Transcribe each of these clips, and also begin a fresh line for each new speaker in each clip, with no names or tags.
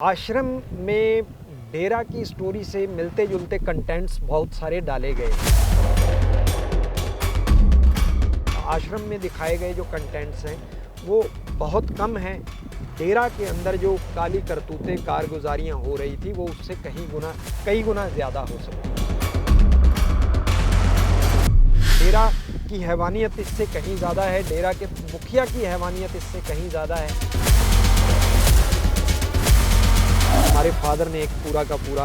आश्रम में डेरा की स्टोरी से मिलते जुलते कंटेंट्स बहुत सारे डाले गए। आश्रम में दिखाए गए जो कंटेंट्स हैं वो बहुत कम हैं। डेरा के अंदर जो काली करतूतें कारगुजारियां हो रही थी वो उससे कई गुना ज़्यादा हो सकती। डेरा की हैवानियत इससे कहीं ज़्यादा है, डेरा के मुखिया की हैवानियत इससे कहीं ज़्यादा है। हमारे फादर ने एक पूरा का पूरा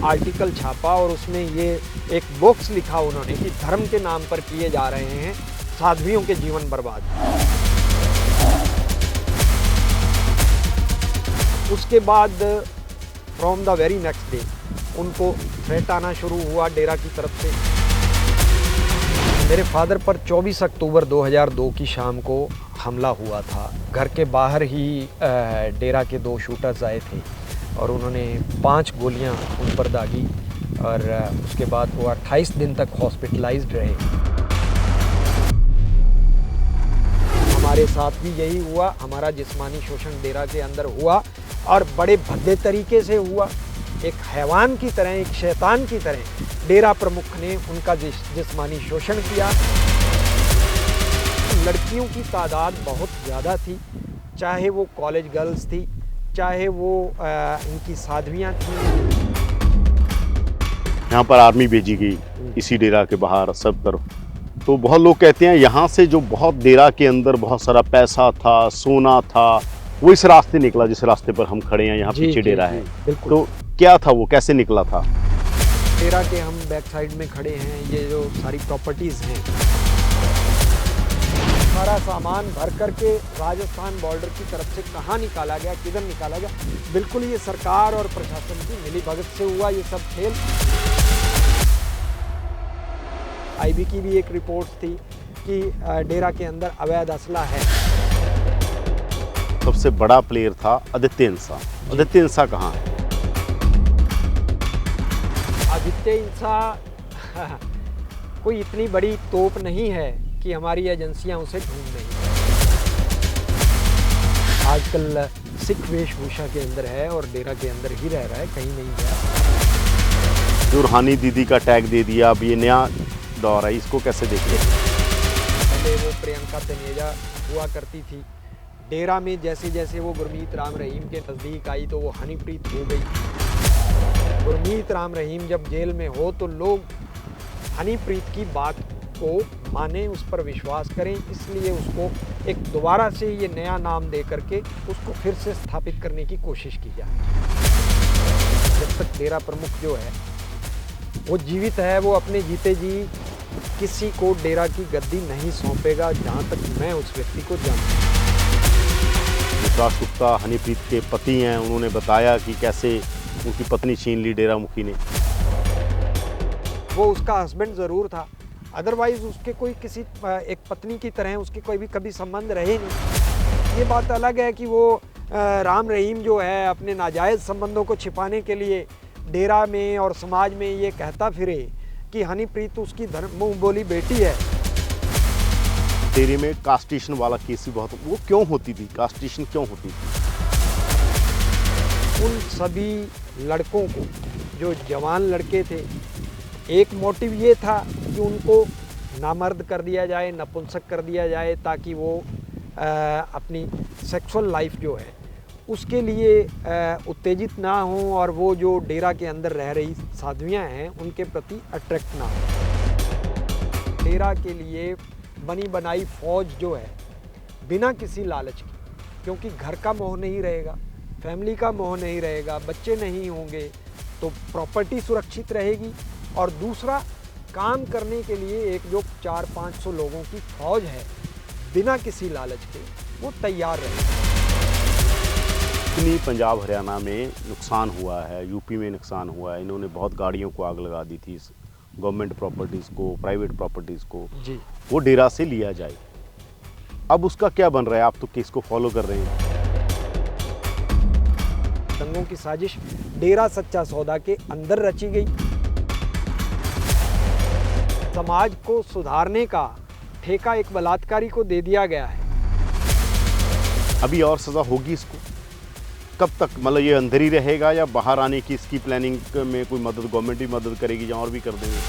आर्टिकल छापा और उसमें ये एक बॉक्स लिखा उन्होंने कि धर्म के नाम पर किए जा रहे हैं साध्वियों के जीवन बर्बाद। उसके बाद from the very next day उनको थ्रेट आना शुरू हुआ डेरा की तरफ से। मेरे फादर पर 24 अक्टूबर 2002 की शाम को हमला हुआ था। घर के बाहर ही डेरा के 2 शूटर्स आए थे और उन्होंने 5 गोलियां उन पर दागी और उसके बाद वो 28 दिन तक हॉस्पिटलाइज्ड रहे। हमारे साथ भी यही हुआ। हमारा जिस्मानी शोषण डेरा के अंदर हुआ और बड़े भद्दे तरीके से हुआ। एक हैवान की तरह, एक शैतान की तरह डेरा प्रमुख ने उनका जिस्मानी शोषण किया। लड़कियों की तादाद बहुत ज़्यादा थी, चाहे वो कॉलेज गर्ल्स थी, चाहे वो इनकी साध्वियाँ थी।
यहाँ पर आर्मी भेजी गई इसी डेरा के बाहर सब तरफ। तो बहुत लोग कहते हैं यहाँ से जो बहुत डेरा के अंदर बहुत सारा पैसा था, सोना था, वो इस रास्ते निकला जिस रास्ते पर हम खड़े हैं। यहाँ पीछे डेरा है। तो क्या था वो, कैसे निकला था?
डेरा के हम बैक साइड में खड़े हैं। ये जो सारी प्रॉपर्टीज़ हैं, सारा सामान भर करके राजस्थान बॉर्डर की तरफ से कहाँ निकाला गया, किधर निकाला गया, बिल्कुल ये सरकार और प्रशासन की मिलीभगत से हुआ ये सब खेल। आईबी की भी एक रिपोर्ट थी कि डेरा के अंदर अवैध असला है।
सबसे बड़ा प्लेयर था आदित्य इंसा। आदित्य इंसा कहाँ है?
आदित्य इंसा कोई इतनी बड़ी तोप नहीं है कि हमारी एजेंसियां उसे ढूंढ नहीं। आजकल सिख वेशभूषा के अंदर है और डेरा के अंदर ही रह रहा है, कहीं नहीं गया।
जो रूहानी दीदी का टैग दे दिया, अब ये नया दौर है, इसको कैसे देखिए?
पहले वो प्रियंका तनेजा हुआ करती थी। डेरा में जैसे जैसे वो गुरमीत राम रहीम के नज़दीक आई तो वो हनीप्रीत हो गई। गुरमीत राम रहीम जब जेल में हो तो लोग हनीप्रीत की बात को माने, उस पर विश्वास करें, इसलिए उसको एक दोबारा से ये नया नाम दे करके उसको फिर से स्थापित करने की कोशिश की जाए। जब तक डेरा प्रमुख जो है वो जीवित है, वो अपने जीते जी किसी को डेरा की गद्दी नहीं सौंपेगा, जहाँ तक मैं उस व्यक्ति को जानता हूँ।
विकास गुप्ता हनीप्रीत के पति हैं, उन्होंने बताया कि कैसे उनकी पत्नी छीन ली डेरा मुखी ने।
वो उसका हस्बैंड ज़रूर था, अदरवाइज़ उसके कोई किसी एक पत्नी की तरह उसके कोई भी कभी संबंध रहे नहीं। ये बात अलग है कि वो राम रहीम जो है अपने नाजायज़ संबंधों को छिपाने के लिए डेरा में और समाज में ये कहता फिरे कि हनीप्रीत उसकी मुँह बोली बेटी है।
डेरे में कास्टेशन वाला केस भी बहुत, वो क्यों होती थी? कास्टेशन क्यों होती थी?
उन सभी लड़कों को, जो जवान लड़के थे, एक मोटिव ये था कि उनको नामर्द कर दिया जाए, नपुंसक कर दिया जाए, ताकि वो अपनी सेक्सुअल लाइफ जो है उसके लिए उत्तेजित ना हों और वो जो डेरा के अंदर रह रही साध्वियाँ हैं उनके प्रति अट्रैक्ट ना हो। डेरा के लिए बनी बनाई फौज जो है बिना किसी लालच की, क्योंकि घर का मोह नहीं रहेगा, फैमिली का मोह नहीं रहेगा, बच्चे नहीं होंगे तो प्रॉपर्टी सुरक्षित रहेगी, और दूसरा काम करने के लिए एक जो 400-500 लोगों की फौज है बिना किसी लालच के वो तैयार रहे।
इतनी पंजाब हरियाणा में नुकसान हुआ है, यूपी में नुकसान हुआ है, इन्होंने बहुत गाड़ियों को आग लगा दी थी, गवर्नमेंट प्रॉपर्टीज़ को, प्राइवेट प्रॉपर्टीज़ को जी, वो डेरा से लिया जाए। अब उसका क्या बन रहा है? आप तो केस को फॉलो कर रहे हैं।
दंगों की साजिश डेरा सच्चा सौदा के अंदर रची गई। समाज को सुधारने का ठेका एक बलात्कारी को दे दिया गया है।
अभी और सज़ा होगी इसको? कब तक मतलब ये अंदर ही रहेगा या बाहर आने की इसकी प्लानिंग में कोई मदद गवर्नमेंट भी मदद करेगी या और भी कर देंगे?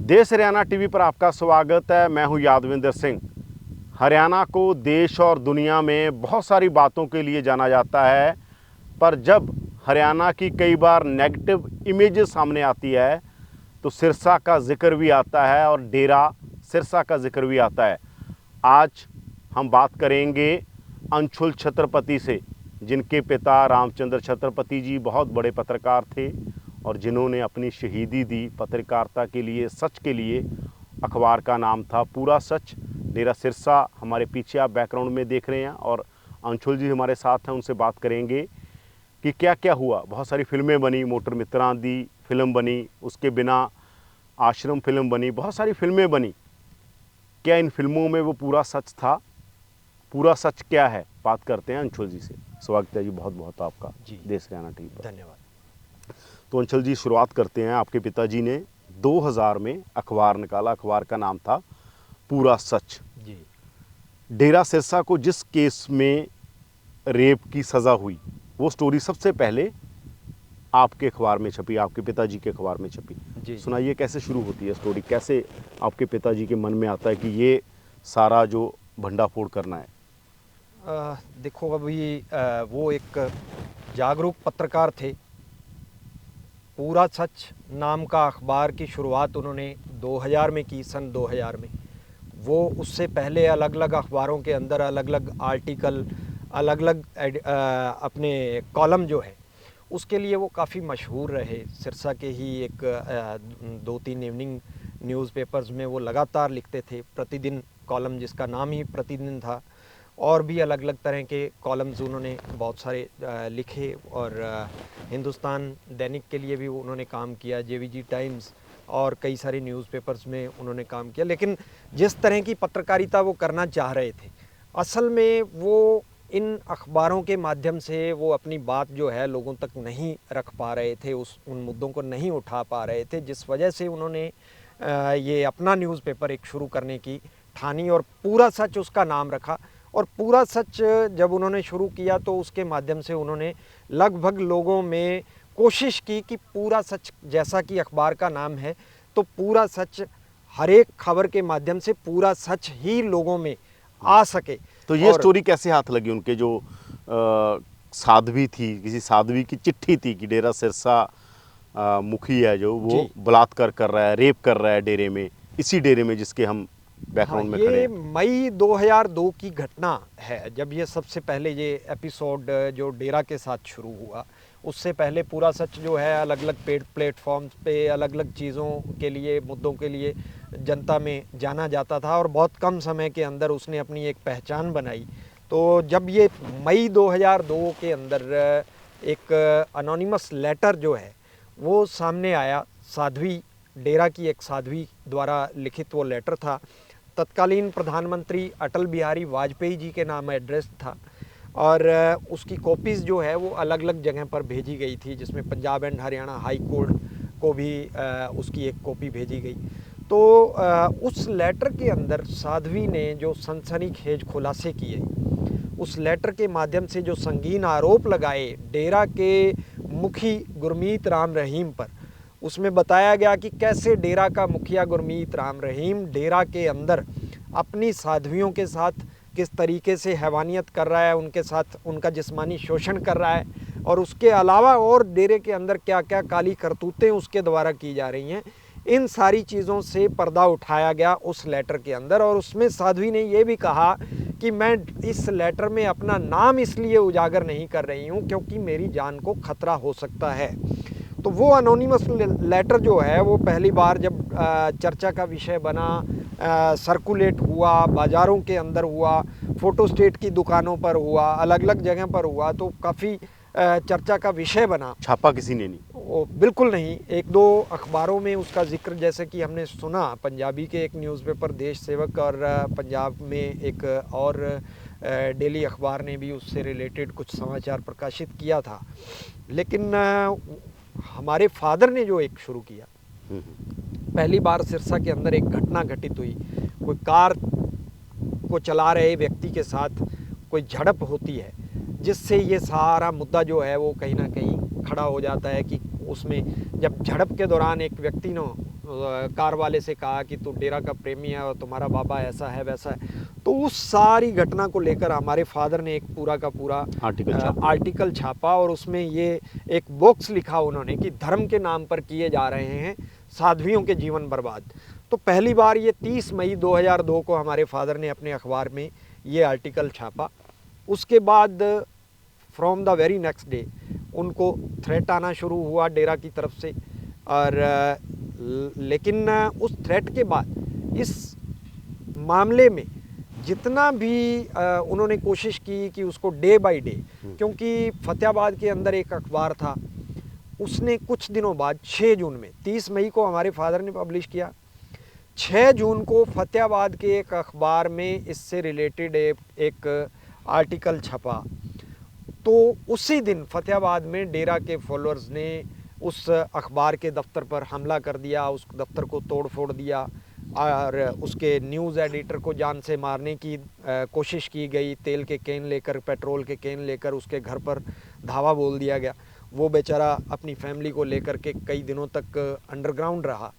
देश हरियाणा टीवी पर आपका स्वागत है। मैं हूं यादविंदर सिंह। हरियाणा को देश और दुनिया में बहुत सारी बातों के लिए जाना जाता है, पर जब हरियाणा की कई बार नेगेटिव इमेजेस सामने आती है तो सिरसा का जिक्र भी आता है और डेरा सिरसा का जिक्र भी आता है। आज हम बात करेंगे अंशुल छत्रपति से, जिनके पिता रामचंद्र छत्रपति जी बहुत बड़े पत्रकार थे और जिन्होंने अपनी शहीदी दी पत्रकारिता के लिए, सच के लिए। अखबार का नाम था पूरा सच। डेरा सिरसा हमारे पीछे आप बैकग्राउंड में देख रहे हैं और अंशुल जी हमारे साथ हैं, उनसे बात करेंगे कि क्या क्या हुआ। बहुत सारी फिल्में बनी, मोटर मित्रांदी फिल्म बनी, उसके बिना आश्रम फिल्म बनी, बहुत सारी फिल्में बनी। क्या इन फिल्मों में वो पूरा सच था? पूरा सच क्या है? बात करते हैं अंशुल जी से। स्वागत है जी बहुत बहुत आपका
जी
देश हरियाणा टीवी पर।
धन्यवाद।
तो अंशुल जी शुरुआत करते हैं। आपके पिताजी ने 2000 में अखबार निकाला, अखबार का नाम था पूरा सच।
जी
डेरा सिरसा को जिस केस में रेप की सज़ा हुई, वो स्टोरी सबसे पहले आपके अखबार में छपी, आपके पिताजी के अखबार में छपी।
जी
सुनाइए कैसे शुरू होती है स्टोरी, कैसे आपके पिताजी के मन में आता है कि ये सारा जो भंडाफोड़ करना है?
देखो अभी वो एक जागरूक पत्रकार थे। पूरा सच नाम का अखबार की शुरुआत उन्होंने 2000 में की, सन 2000 में। वो उससे पहले अलग अलग अखबारों के अंदर अलग अलग आर्टिकल, अलग अलग अपने कॉलम जो है उसके लिए वो काफ़ी मशहूर रहे। सिरसा के ही एक 2-3 इवनिंग न्यूज़पेपर्स में वो लगातार लिखते थे, प्रतिदिन कॉलम जिसका नाम ही प्रतिदिन था। और भी अलग अलग तरह के कॉलम्स उन्होंने बहुत सारे लिखे और हिंदुस्तान दैनिक के लिए भी उन्होंने काम किया, जेवीजी टाइम्स और कई सारे न्यूज़पेपर्स में उन्होंने काम किया। लेकिन जिस तरह की पत्रकारिता वो करना चाह रहे थे, असल में वो इन अखबारों के माध्यम से वो अपनी बात जो है लोगों तक नहीं रख पा रहे थे, उन मुद्दों को नहीं उठा पा रहे थे, जिस वजह से उन्होंने ये अपना न्यूज़पेपर एक शुरू करने की ठानी और पूरा सच उसका नाम रखा। और पूरा सच जब उन्होंने शुरू किया तो उसके माध्यम से उन्होंने लगभग लोगों में कोशिश की कि पूरा सच, जैसा कि अखबार का नाम है, तो पूरा सच हर एक खबर के माध्यम से पूरा सच ही लोगों में आ सके।
तो ये स्टोरी कैसे हाथ लगी? उनके जो साध्वी थी, किसी साध्वी की चिट्ठी थी कि डेरा सिरसा मुखी है जो वो बलात्कार कर रहा है, रेप कर रहा है डेरे में, इसी डेरे में जिसके हम बैकग्राउंड में खड़े हैं।
ये मई 2002 की घटना है, जब ये सबसे पहले ये एपिसोड जो डेरा के साथ शुरू हुआ। उससे पहले पूरा सच जो है अलग अलग प्लेटफॉर्म्स पे अलग अलग चीज़ों के लिए, मुद्दों के लिए जनता में जाना जाता था और बहुत कम समय के अंदर उसने अपनी एक पहचान बनाई। तो जब ये मई 2002 के अंदर एक अनोनिमस लेटर जो है वो सामने आया, साध्वी, डेरा की एक साध्वी द्वारा लिखित वो लेटर था। तत्कालीन प्रधानमंत्री अटल बिहारी वाजपेयी जी के नाम एड्रेस था और उसकी कॉपीज़ जो है वो अलग अलग जगह पर भेजी गई थी, जिसमें Punjab and Haryana high court को भी उसकी एक कॉपी भेजी गई। तो उस लेटर के अंदर साध्वी ने जो सनसनीखेज खुलासे किए, उस लेटर के माध्यम से जो संगीन आरोप लगाए डेरा के मुखी गुरमीत राम रहीम पर, उसमें बताया गया कि कैसे डेरा का मुखिया गुरमीत राम रहीम डेरा के अंदर अपनी साध्वियों के साथ किस तरीके से हैवानियत कर रहा है, उनके साथ उनका जिस्मानी शोषण कर रहा है और उसके अलावा और डेरे के अंदर क्या क्या काली करतूतें उसके द्वारा की जा रही हैं। इन सारी चीज़ों से पर्दा उठाया गया उस लेटर के अंदर। और उसमें साध्वी ने ये भी कहा कि मैं इस लेटर में अपना नाम इसलिए उजागर नहीं कर रही हूँ क्योंकि मेरी जान को खतरा हो सकता है। तो वो अनोनिमस लेटर जो है वो पहली बार जब चर्चा का विषय बना, सर्कुलेट हुआ, बाज़ारों के अंदर हुआ, फ़ोटो स्टेट की दुकानों पर हुआ, अलग अलग जगह पर हुआ, तो काफ़ी चर्चा का विषय बना।
छापा किसी ने नहीं?
वो बिल्कुल नहीं। एक दो अखबारों में उसका जिक्र, जैसे कि हमने सुना, पंजाबी के एक न्यूज़पेपर देश सेवक और पंजाब में एक और डेली अखबार ने भी उससे रिलेटेड कुछ समाचार प्रकाशित किया था। लेकिन हमारे फादर ने जो एक शुरू किया, पहली बार सिरसा के अंदर एक घटना घटित हुई। कोई कार को चला रहे व्यक्ति के साथ कोई झड़प होती है, जिससे ये सारा मुद्दा जो है वो कहीं ना कहीं खड़ा हो जाता है कि उसमें जब झड़प के दौरान एक व्यक्ति ने कार वाले से कहा कि तू डेरा का प्रेमी है और तुम्हारा बाबा ऐसा है वैसा है, तो उस सारी घटना को लेकर हमारे फादर ने एक पूरा का पूरा आर्टिकल छापा और उसमें ये एक बॉक्स लिखा उन्होंने कि धर्म के नाम पर किए जा रहे हैं साध्वियों के जीवन बर्बाद। तो पहली बार ये 30 मई 2002 को हमारे फादर ने अपने अखबार में ये आर्टिकल छापा। उसके बाद from the very next day उनको थ्रेट आना शुरू हुआ डेरा की तरफ से, और लेकिन उस थ्रेट के बाद इस मामले में जितना भी उन्होंने कोशिश की कि उसको डे बाय डे, क्योंकि फतेहाबाद के अंदर एक अखबार था, उसने कुछ दिनों बाद 6 जून में, 30 मई को हमारे फादर ने पब्लिश किया, 6 जून को फतेहाबाद के एक अखबार में इससे रिलेटेड एक आर्टिकल छपा। तो उसी दिन फतेहाबाद में डेरा के फॉलोअर्स ने उस अखबार के दफ्तर पर हमला कर दिया, उस दफ्तर को तोड़ फोड़ दिया और उसके न्यूज़ एडिटर को जान से मारने की कोशिश की गई। तेल के कैन लेकर, पेट्रोल के कैन लेकर उसके घर पर धावा बोल दिया गया। वो बेचारा अपनी फैमिली को लेकर के कई दिनों तक अंडरग्राउंड रहा।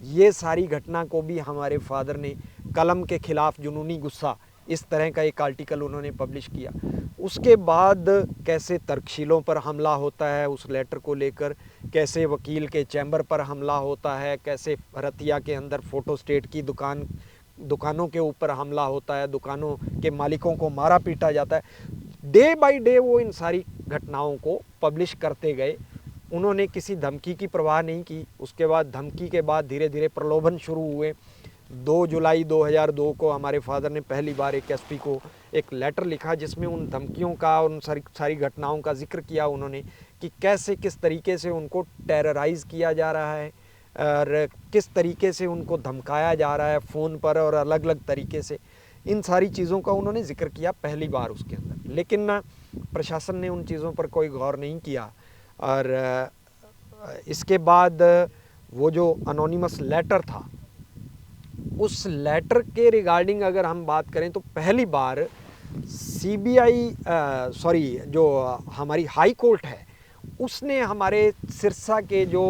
ये सारी घटना को भी हमारे फादर ने कलम के खिलाफ जुनूनी गुस्सा, इस तरह का एक आर्टिकल उन्होंने पब्लिश किया। उसके बाद कैसे तर्कशीलों पर हमला होता है उस लेटर को लेकर, कैसे वकील के चैम्बर पर हमला होता है, कैसे रतिया के अंदर फ़ोटो स्टेट की दुकानों के ऊपर हमला होता है, दुकानों के मालिकों को मारा पीटा जाता है। डे बाय डे वो इन सारी घटनाओं को पब्लिश करते गए। उन्होंने किसी धमकी की परवाह नहीं की। उसके बाद धमकी के बाद धीरे धीरे प्रलोभन शुरू हुए। 2 जुलाई 2002 को हमारे फादर ने पहली बार एक एसपी को एक लेटर लिखा, जिसमें उन धमकियों का, उन सारी घटनाओं का जिक्र किया उन्होंने कि कैसे किस तरीके से उनको टेरराइज़ किया जा रहा है और किस तरीके से उनको धमकाया जा रहा है फ़ोन पर और अलग अलग तरीके से। इन सारी चीज़ों का उन्होंने जिक्र किया पहली बार उसके अंदर, लेकिन प्रशासन ने उन चीज़ों पर कोई गौर नहीं किया। और इसके बाद वो जो अनोनिमस लेटर था, उस लेटर के रिगार्डिंग अगर हम बात करें तो पहली बार जो हमारी हाई कोर्ट है, उसने हमारे सिरसा के जो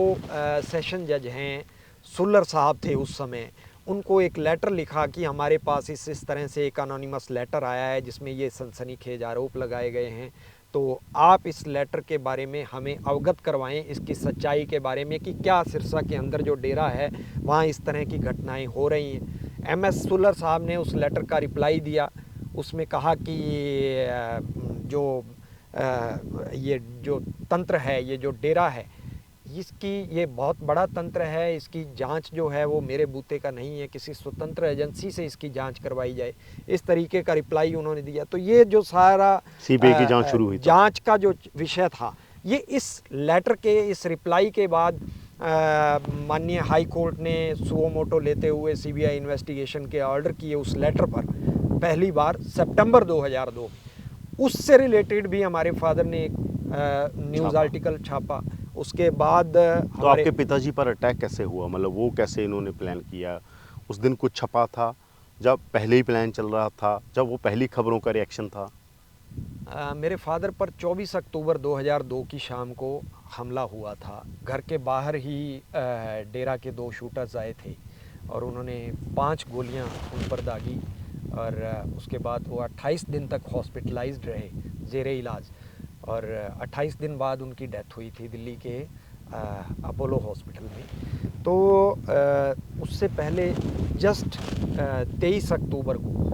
सेशन जज हैं, सुल्लर साहब थे उस समय, उनको एक लेटर लिखा कि हमारे पास इस तरह से एक अनोनिमस लेटर आया है जिसमें ये सनसनीखेज आरोप लगाए गए हैं, तो आप इस लेटर के बारे में हमें अवगत करवाएं, इसकी सच्चाई के बारे में कि क्या सिरसा के अंदर जो डेरा है वहाँ इस तरह की घटनाएं हो रही हैं। MS सुल्लर साहब ने उस लेटर का रिप्लाई दिया। उसमें कहा कि ये जो तंत्र है, ये जो डेरा है, ये बहुत बड़ा तंत्र है, इसकी जांच जो है वो मेरे बूते का नहीं है, किसी स्वतंत्र एजेंसी से इसकी जांच करवाई जाए, इस तरीके का रिप्लाई उन्होंने दिया। तो ये जो सारा
सीबीआई की जांच शुरू हुई,
जांच का जो विषय था, ये इस लेटर के, इस रिप्लाई के बाद माननीय हाई कोर्ट ने सुओ मोटो लेते हुए सीबीआई इन्वेस्टिगेशन के ऑर्डर किए उस लेटर पर पहली बार सितंबर 2002। उससे रिलेटेड भी हमारे फादर ने एक न्यूज़ आर्टिकल छापा। उसके बाद
तो आपके पिताजी पर अटैक कैसे हुआ, मतलब वो कैसे इन्होंने प्लान किया? उस दिन कुछ छपा था जब पहले ही प्लान चल रहा था, जब वो पहली खबरों का रिएक्शन था?
मेरे फादर पर 24 अक्टूबर 2002 की शाम को हमला हुआ था। घर के बाहर ही डेरा के 2 शूटर्स आए थे और उन्होंने 5 गोलियां उन पर दागी और उसके बाद वो 28 दिन तक हॉस्पिटलाइज्ड रहे ज़ेरे इलाज और 28 दिन बाद उनकी डेथ हुई थी दिल्ली के अपोलो हॉस्पिटल में। तो उससे पहले जस्ट 23 अक्टूबर को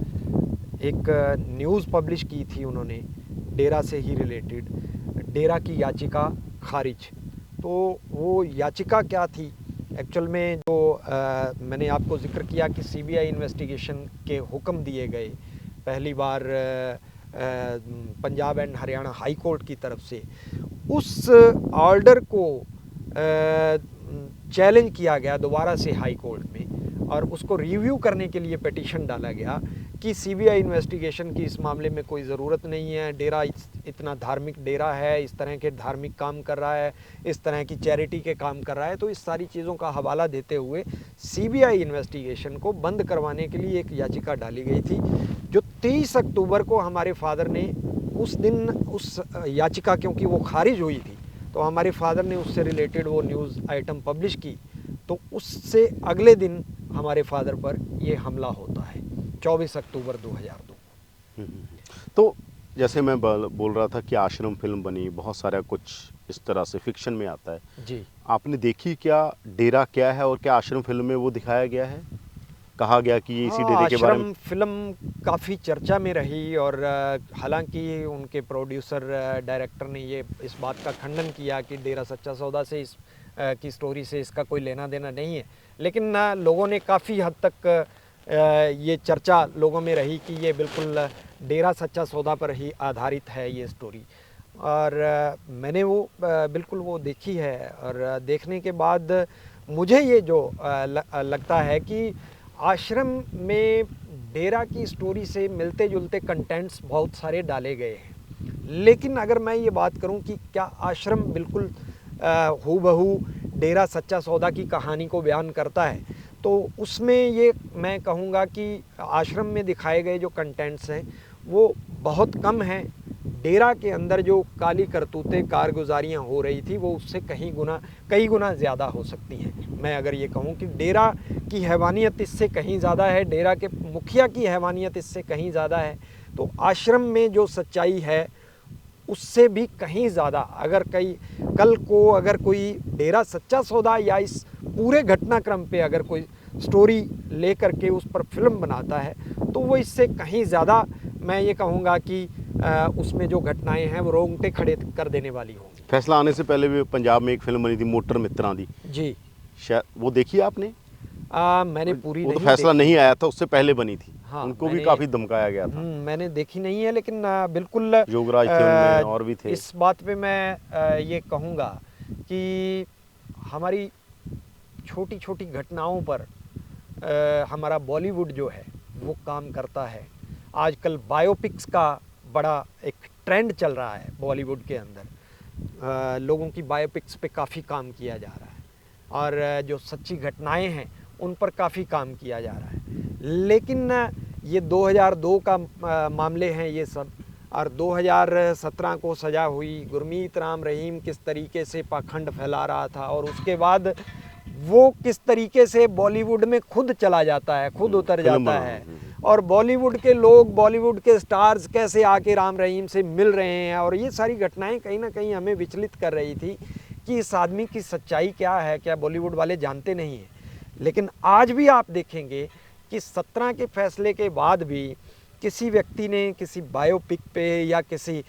एक न्यूज़ पब्लिश की थी उन्होंने डेरा से ही रिलेटेड, डेरा की याचिका खारिज। तो वो याचिका क्या थी एक्चुअल में, जो मैंने आपको जिक्र किया कि सीबीआई इन्वेस्टिगेशन के हुक्म दिए गए पहली बार Punjab and Haryana high court की तरफ से, उस ऑर्डर को चैलेंज किया गया दोबारा से हाई कोर्ट में और उसको रिव्यू करने के लिए पिटीशन डाला गया कि सीबीआई इन्वेस्टिगेशन की इस मामले में कोई ज़रूरत नहीं है, डेरा इतना धार्मिक डेरा है, इस तरह के धार्मिक काम कर रहा है, इस तरह की चैरिटी के काम कर रहा है। तो इस सारी चीज़ों का हवाला देते हुए सीबीआई इन्वेस्टिगेशन को बंद करवाने के लिए एक याचिका डाली गई थी, जो 23 अक्टूबर को हमारे फादर ने उस दिन उस याचिका, क्योंकि वो खारिज हुई थी, तो हमारे फादर ने उससे रिलेटेड वो न्यूज़ आइटम पब्लिश की। तो उससे अगले दिन हमारे फादर पर ये हमला होता है 24 अक्टूबर 2002।
तो जैसे मैं बोल रहा था कि आश्रम फिल्म बनी, बहुत सारा कुछ इस तरह से फिक्शन में आता है
जी।
आपने देखी क्या? डेरा क्या है और क्या आश्रम फिल्म में वो दिखाया गया है? कहा गया कि ये इसी डेरे के बारे में।
आश्रम फिल्म काफ़ी चर्चा में रही और हालांकि उनके प्रोड्यूसर डायरेक्टर ने ये इस बात का खंडन किया कि डेरा सच्चा सौदा से इस की स्टोरी से इसका कोई लेना देना नहीं है, लेकिन लोगों ने काफ़ी हद तक ये चर्चा लोगों में रही कि ये बिल्कुल डेरा सच्चा सौदा पर ही आधारित है ये स्टोरी। और मैंने वो बिल्कुल वो देखी है और देखने के बाद मुझे ये जो लगता है कि आश्रम में डेरा की स्टोरी से मिलते जुलते कंटेंट्स बहुत सारे डाले गए हैं। लेकिन अगर मैं ये बात करूं कि क्या आश्रम बिल्कुल हूबहू डेरा सच्चा सौदा की कहानी को बयान करता है, तो उसमें ये मैं कहूँगा कि आश्रम में दिखाए गए जो कंटेंट्स हैं वो बहुत कम हैं। डेरा के अंदर जो काली करतूतें कारगुजारियाँ हो रही थी वो उससे कई गुना ज़्यादा हो सकती हैं। मैं अगर ये कहूँ कि डेरा की हैवानियत इससे कहीं ज़्यादा है, डेरा के मुखिया की हैवानियत इससे कहीं ज़्यादा है, तो आश्रम में जो सच्चाई है उससे भी कहीं ज़्यादा अगर कल को अगर कोई डेरा सच्चा सौदा या इस पूरे घटनाक्रम पे अगर कोई स्टोरी लेकर के उस पर फिल्म बनाता है तो वो इससे कहीं ज़्यादा मैं ये कहूँगा कि उसमें जो घटनाएं हैं वो रोंगटे खड़े कर देने वाली होंगी।
फैसला आने से पहले भी पंजाब में एक फिल्म बनी थी मोटर मित्रां दी,
जी
शायद वो देखी आपने?
मैंने पूरी
वो तो
नहीं
फैसला
देखी।
नहीं आया था, उससे पहले बनी थी।
हाँ,
उनको भी काफी धमकाया गया था।
मैंने देखी नहीं है, लेकिन बिल्कुल
योगराज थे उनमें और भी थे।
इस बात पे मैं ये कहूँगा कि हमारी छोटी छोटी घटनाओं पर हमारा बॉलीवुड जो है वो काम करता है। आजकल बायोपिक्स का बड़ा एक ट्रेंड चल रहा है बॉलीवुड के अंदर, लोगों की बायोपिक्स पे काफ़ी काम किया जा रहा है और जो सच्ची घटनाएं हैं उन पर काफ़ी काम किया जा रहा है। लेकिन ये 2002 का मामले हैं ये सब, और 2017 को सजा हुई गुरमीत राम रहीम किस तरीके से पाखंड फैला रहा था और उसके बाद वो किस तरीके से बॉलीवुड में खुद चला जाता है, खुद उतर जाता है, और बॉलीवुड के लोग, बॉलीवुड के स्टार्स कैसे आके राम रहीम से मिल रहे हैं। और ये सारी घटनाएं कहीं ना कहीं हमें विचलित कर रही थी कि इस आदमी की सच्चाई क्या है, क्या बॉलीवुड वाले जानते नहीं हैं। लेकिन आज भी आप देखेंगे कि 17 के फैसले के बाद भी किसी व्यक्ति ने किसी बायोपिक पे या किसी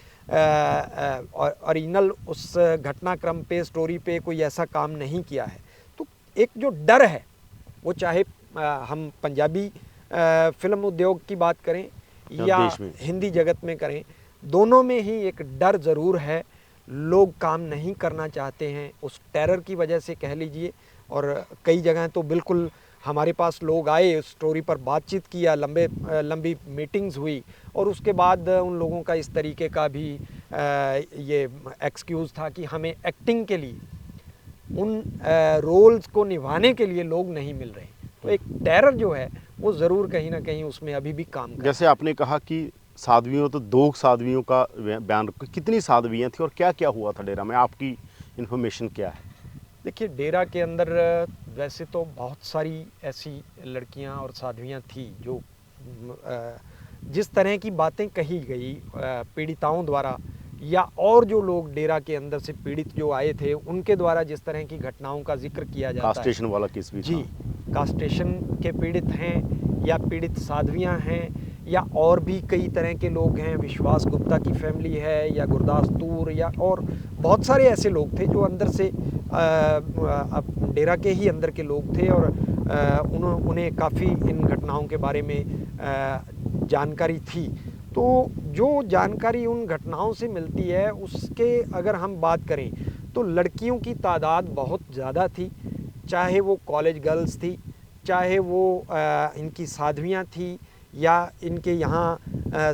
ओरिजिनल उस घटनाक्रम पे, स्टोरी पे कोई ऐसा काम नहीं किया है। तो एक जो डर है वो, चाहे हम पंजाबी फिल्म उद्योग की बात करें या हिंदी जगत में करें, दोनों में ही एक डर ज़रूर है। लोग काम नहीं करना चाहते हैं उस टेरर की वजह से कह लीजिए, और कई जगह तो बिल्कुल हमारे पास लोग आए, उस स्टोरी पर बातचीत किया, लंबी मीटिंग्स हुई, और उसके बाद उन लोगों का इस तरीके का भी ये एक्सक्यूज़ था कि हमें एक्टिंग के लिए, उन रोल्स को निभाने के लिए लोग नहीं मिल रहे। तो एक टेरर जो है वो ज़रूर कहीं ना कहीं उसमें अभी भी काम कर।
जैसे आपने कहा कि साध्वियों, तो 2 साध्वियों का बयान, कितनी साध्वियाँ थी और क्या क्या हुआ था डेरा में, आपकी इन्फॉर्मेशन क्या है?
देखिए, डेरा के अंदर वैसे तो बहुत सारी ऐसी लड़कियां और साध्वियां थी जो जिस तरह की बातें कही गई पीड़िताओं द्वारा या और जो लोग डेरा के अंदर से पीड़ित जो आए थे उनके द्वारा जिस तरह की घटनाओं का जिक्र किया जाता है।
कास्टेशन वाला केस भी
जी, कास्टेशन के पीड़ित हैं या पीड़ित साध्वियां हैं या और भी कई तरह के लोग हैं, विश्वास गुप्ता की फैमिली है या गुरदास तूर या और बहुत सारे ऐसे लोग थे जो अंदर से डेरा के ही अंदर के लोग थे और उन्हें काफ़ी इन घटनाओं के बारे में जानकारी थी। तो जो जानकारी उन घटनाओं से मिलती है उसके अगर हम बात करें तो लड़कियों की तादाद बहुत ज़्यादा थी, चाहे वो कॉलेज गर्ल्स थी, चाहे वो इनकी साध्वियाँ थी या इनके यहाँ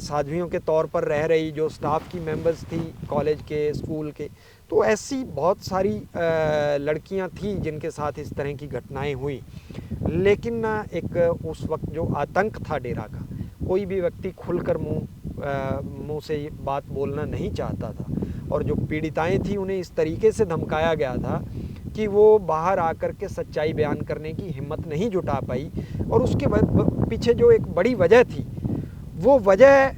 साध्वियों के तौर पर रह रही जो स्टाफ की मेंबर्स थी कॉलेज के, स्कूल के, तो ऐसी बहुत सारी लड़कियां थी जिनके साथ इस तरह की घटनाएं हुई। लेकिन एक उस वक्त जो आतंक था डेरा का, कोई भी व्यक्ति खुलकर मुंह से ये बात बोलना नहीं चाहता था, और जो पीड़िताएं थी उन्हें इस तरीके से धमकाया गया था कि वो बाहर आकर के सच्चाई बयान करने की हिम्मत नहीं जुटा पाई। और उसके पीछे जो एक बड़ी वजह थी, वो वजह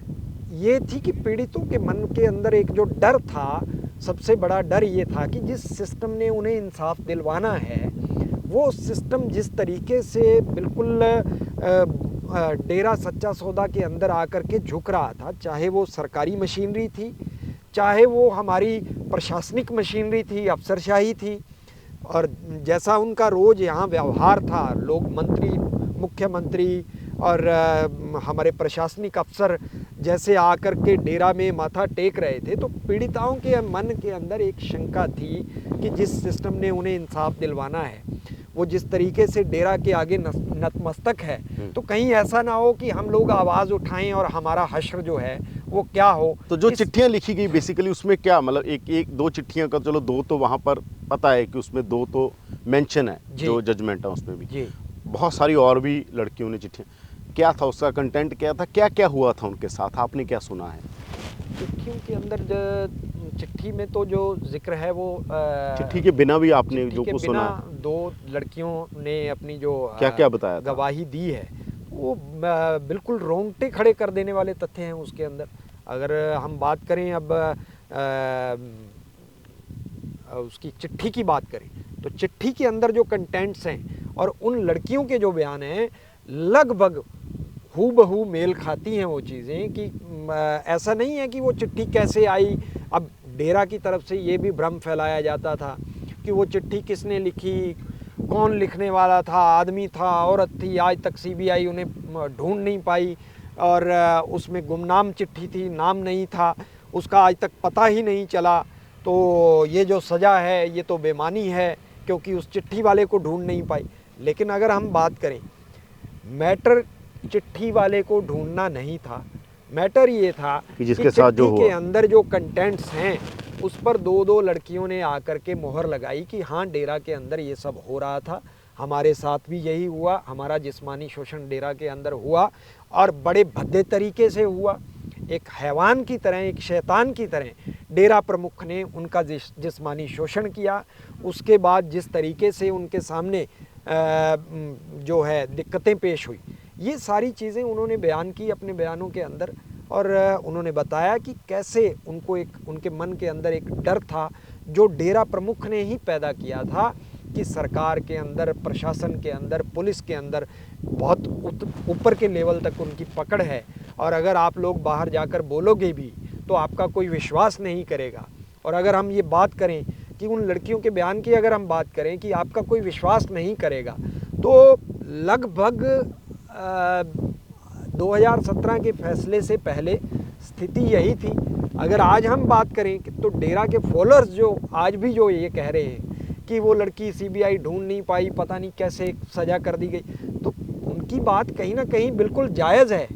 ये थी कि पीड़ितों के मन के अंदर एक जो डर था, सबसे बड़ा डर ये था कि जिस सिस्टम ने उन्हें इंसाफ दिलवाना है, वो सिस्टम जिस तरीके से बिल्कुल डेरा सच्चा सौदा के अंदर आकर के झुक रहा था, चाहे वो सरकारी मशीनरी थी, चाहे वो हमारी प्रशासनिक मशीनरी थी, अफसरशाही थी, और जैसा उनका रोज़ यहाँ व्यवहार था, लोग मंत्री, मुख्यमंत्री और हमारे प्रशासनिक अफसर जैसे आकर के डेरा में माथा टेक रहे थे, तो पीड़िताओं के मन के अंदर एक शंका थी कि जिस सिस्टम ने उन्हें इंसाफ दिलवाना है, वो जिस तरीके से डेरा के आगे नतमस्तक है, तो कहीं ऐसा ना हो कि हम लोग आवाज़ उठाएं और हमारा हश्र जो है वो क्या हो।
तो जो चिट्ठियां लिखी गई बेसिकली उसमें क्या मतलब, एक दो चिट्ठियां का, चलो दो तो वहां पर पता है कि उसमें दो तो मेंशन है, जो जजमेंट है उसमें भी
जी, बहुत
सारी और भी लड़कियों ने चिट्ठियां, क्या था उसका कंटेंट, क्या था, क्या क्या हुआ था उनके साथ, आपने क्या सुना है?
चिट्ठियों के अंदर चिट्ठी में तो जो जिक्र है वो
चिट्ठी के बिना भी आपने जो कुछ सुना,
दो लड़कियों ने अपनी जो
क्या क्या बताया था,
गवाही दी है, वो बिल्कुल रोंगटे खड़े कर देने वाले तथ्य हैं उसके अंदर। अगर हम बात करें अब उसकी चिट्ठी की बात करें, तो चिट्ठी के अंदर जो कंटेंट्स हैं और उन लड़कियों के जो बयान हैं, लगभग हूबहू मेल खाती हैं वो चीज़ें। कि ऐसा नहीं है कि वो चिट्ठी कैसे आई। अब डेरा की तरफ से ये भी भ्रम फैलाया जाता था कि वो चिट्ठी किसने लिखी, कौन लिखने वाला था, आदमी था, औरत थी, आज तक सीबीआई उन्हें ढूंढ नहीं पाई, और उसमें गुमनाम चिट्ठी थी, नाम नहीं था, उसका आज तक पता ही नहीं चला। तो ये जो सज़ा है ये तो बेमानी है, क्योंकि उस चिट्ठी वाले को ढूंढ नहीं पाई। लेकिन अगर हम बात करें, मैटर चिट्ठी वाले को ढूंढना नहीं था, मैटर ये था
कि जिसके साथ जो
के अंदर जो कंटेंट्स हैं उस पर दो लड़कियों ने आकर के मोहर लगाई कि हाँ, डेरा के अंदर ये सब हो रहा था, हमारे साथ भी यही हुआ, हमारा जिस्मानी शोषण डेरा के अंदर हुआ और बड़े भद्दे तरीके से हुआ। एक हैवान की तरह, एक शैतान की तरह डेरा प्रमुख ने उनका जिस्मानी शोषण किया। उसके बाद जिस तरीके से उनके सामने जो है दिक्कतें पेश हुई, ये सारी चीज़ें उन्होंने बयान की अपने बयानों के अंदर। और उन्होंने बताया कि कैसे उनको उनके मन के अंदर एक डर था जो डेरा प्रमुख ने ही पैदा किया था कि सरकार के अंदर, प्रशासन के अंदर, पुलिस के अंदर बहुत ऊपर के लेवल तक उनकी पकड़ है, और अगर आप लोग बाहर जाकर बोलोगे भी तो आपका कोई विश्वास नहीं करेगा। और अगर हम ये बात करें कि उन लड़कियों के बयान की अगर हम बात करें कि आपका कोई विश्वास नहीं करेगा, तो लगभग 2017 के फैसले से पहले स्थिति यही थी। अगर आज हम बात करें कि तो डेरा के फॉलोअर्स जो आज भी जो ये कह रहे हैं कि वो लड़की सीबीआई ढूंढ नहीं पाई, पता नहीं कैसे सज़ा कर दी गई, तो उनकी बात कहीं ना कहीं बिल्कुल जायज़ है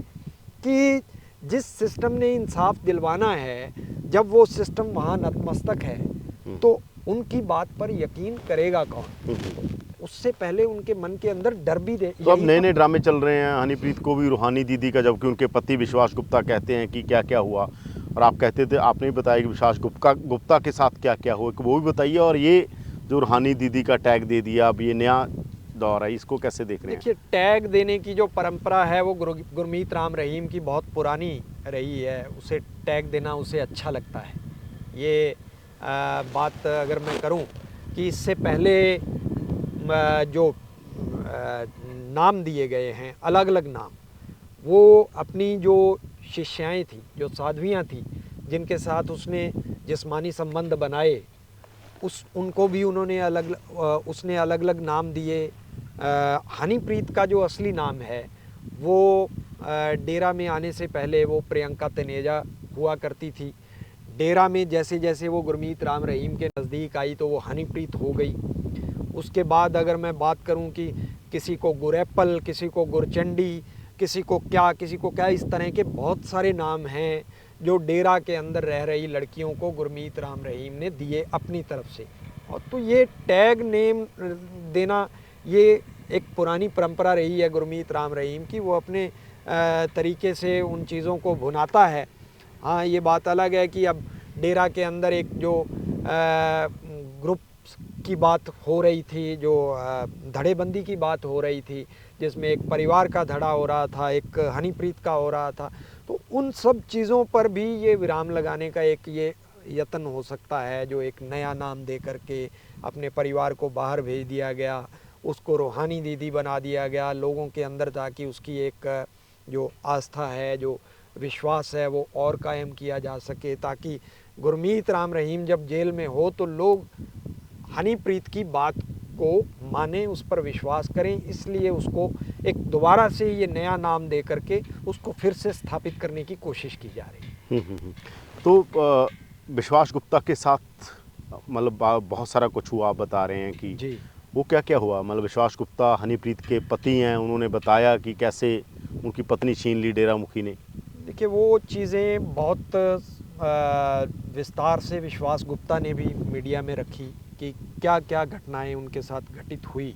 कि जिस सिस्टम ने इंसाफ दिलवाना है, जब वो सिस्टम वहाँ नतमस्तक है, तो उनकी बात पर यकीन करेगा कौन? उससे पहले उनके मन के अंदर डर भी दे।
तो अब नए नए ड्रामे चल रहे हैं हनीप्रीत को भी रूहानी दीदी का, जबकि उनके पति विश्वास गुप्ता कहते हैं कि क्या क्या हुआ, और आप कहते थे, आपने भी बताया कि विश्वास गुप्ता के साथ क्या क्या हुआ, वो भी बताइए। और ये जो रूहानी दीदी का टैग दे दिया, अब ये नया दौर है, इसको कैसे देख रहे हैं?
देखिए, टैग देने की जो परंपरा है वो गुरमीत राम रहीम की बहुत पुरानी रही है, उसे टैग देना उसे अच्छा लगता है। ये बात अगर मैं करूं कि इससे पहले जो नाम दिए गए हैं, अलग अलग नाम, वो अपनी जो शिष्याएं थी, जो साध्वियां थी, जिनके साथ उसने जिस्मानी संबंध बनाए, उनको भी उसने अलग अलग नाम दिए। हनीप्रीत का जो असली नाम है वो डेरा में आने से पहले वो प्रियंका तनेजा हुआ करती थी। डेरा में जैसे जैसे वो गुरमीत राम रहीम के नज़दीक आई तो वो हनीप्रीत हो गई। उसके बाद अगर मैं बात करूं कि किसी को गुरैपल, किसी को गुरचंडी, किसी को क्या, इस तरह के बहुत सारे नाम हैं जो डेरा के अंदर रह रही लड़कियों को गुरमीत राम रहीम ने दिए अपनी तरफ से। और तो ये टैग नेम देना ये एक पुरानी परंपरा रही है गुरमीत राम रहीम की, वो अपने तरीके से उन चीज़ों को भुनाता है। हाँ, ये बात अलग है कि अब डेरा के अंदर एक जो ग्रुप की बात हो रही थी, जो धड़ेबंदी की बात हो रही थी, जिसमें एक परिवार का धड़ा हो रहा था, एक हनीप्रीत का हो रहा था, तो उन सब चीज़ों पर भी ये विराम लगाने का एक ये यत्न हो सकता है, जो एक नया नाम दे करके अपने परिवार को बाहर भेज दिया गया, उसको रूहानी दीदी बना दिया गया लोगों के अंदर, ताकि उसकी एक जो आस्था है, जो विश्वास है, वो और कायम किया जा सके, ताकि गुरमीत राम रहीम जब जेल में हो तो लोग हनीप्रीत की बात को माने, उस पर विश्वास करें। इसलिए उसको एक दोबारा से ये नया नाम दे करके उसको फिर से स्थापित करने की कोशिश की जा रही है।
तो विश्वास गुप्ता के साथ मतलब बहुत सारा कुछ हुआ, आप बता रहे हैं कि
जी,
वो क्या क्या हुआ? मतलब विश्वास गुप्ता हनीप्रीत के पति हैं, उन्होंने बताया कि कैसे उनकी पत्नी छीन ली डेरा मुखी ने।
देखिए वो चीज़ें बहुत विस्तार से विश्वास गुप्ता ने भी मीडिया में रखी कि क्या क्या घटनाएं उनके साथ घटित हुई।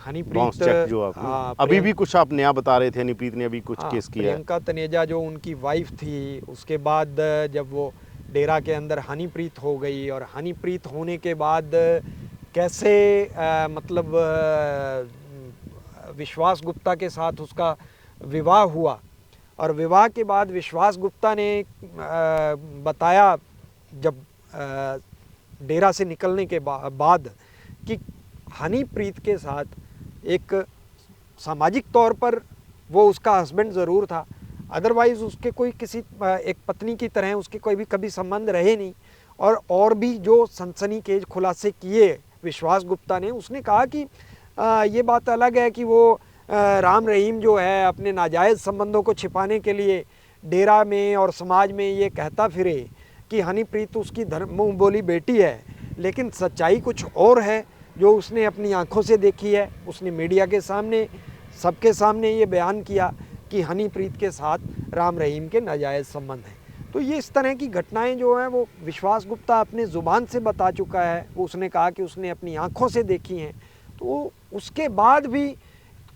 बाउंस चेक जो आपने अभी भी कुछ आप नया बता रहे थे, हनीप्रीत ने अभी कुछ केस किया है।
प्रियंका तनेजा जो उनकी वाइफ थी, उसके बाद जब वो डेरा के अंदर हनीप्रीत हो गई, और हनीप्रीत होने के बाद कैसे मतलब विश्वास गुप्ता के साथ उसका विवाह हुआ, और विवाह के बाद विश्वास गुप्ता ने बताया जब डेरा से निकलने के बाद कि हनीप्रीत के साथ एक सामाजिक तौर पर वो उसका हस्बैंड ज़रूर था, अदरवाइज़ उसके कोई किसी एक पत्नी की तरह उसके कोई भी कभी संबंध रहे नहीं। और भी जो सनसनीखेज खुलासे किए विश्वास गुप्ता ने, उसने कहा कि ये बात अलग है कि वो राम रहीम जो है अपने नाजायज़ संबंधों को छिपाने के लिए डेरा में और समाज में ये कहता फिरे कि हनीप्रीत उसकी मुँह बोली बेटी है, लेकिन सच्चाई कुछ और है जो उसने अपनी आंखों से देखी है। उसने मीडिया के सामने, सबके सामने ये बयान किया कि हनीप्रीत के साथ राम रहीम के नाजायज़ संबंध हैं। तो ये इस तरह की घटनाएं जो हैं वो विश्वास गुप्ता अपने ज़ुबान से बता चुका है। वो उसने कहा कि उसने अपनी आंखों से देखी हैं। तो उसके बाद भी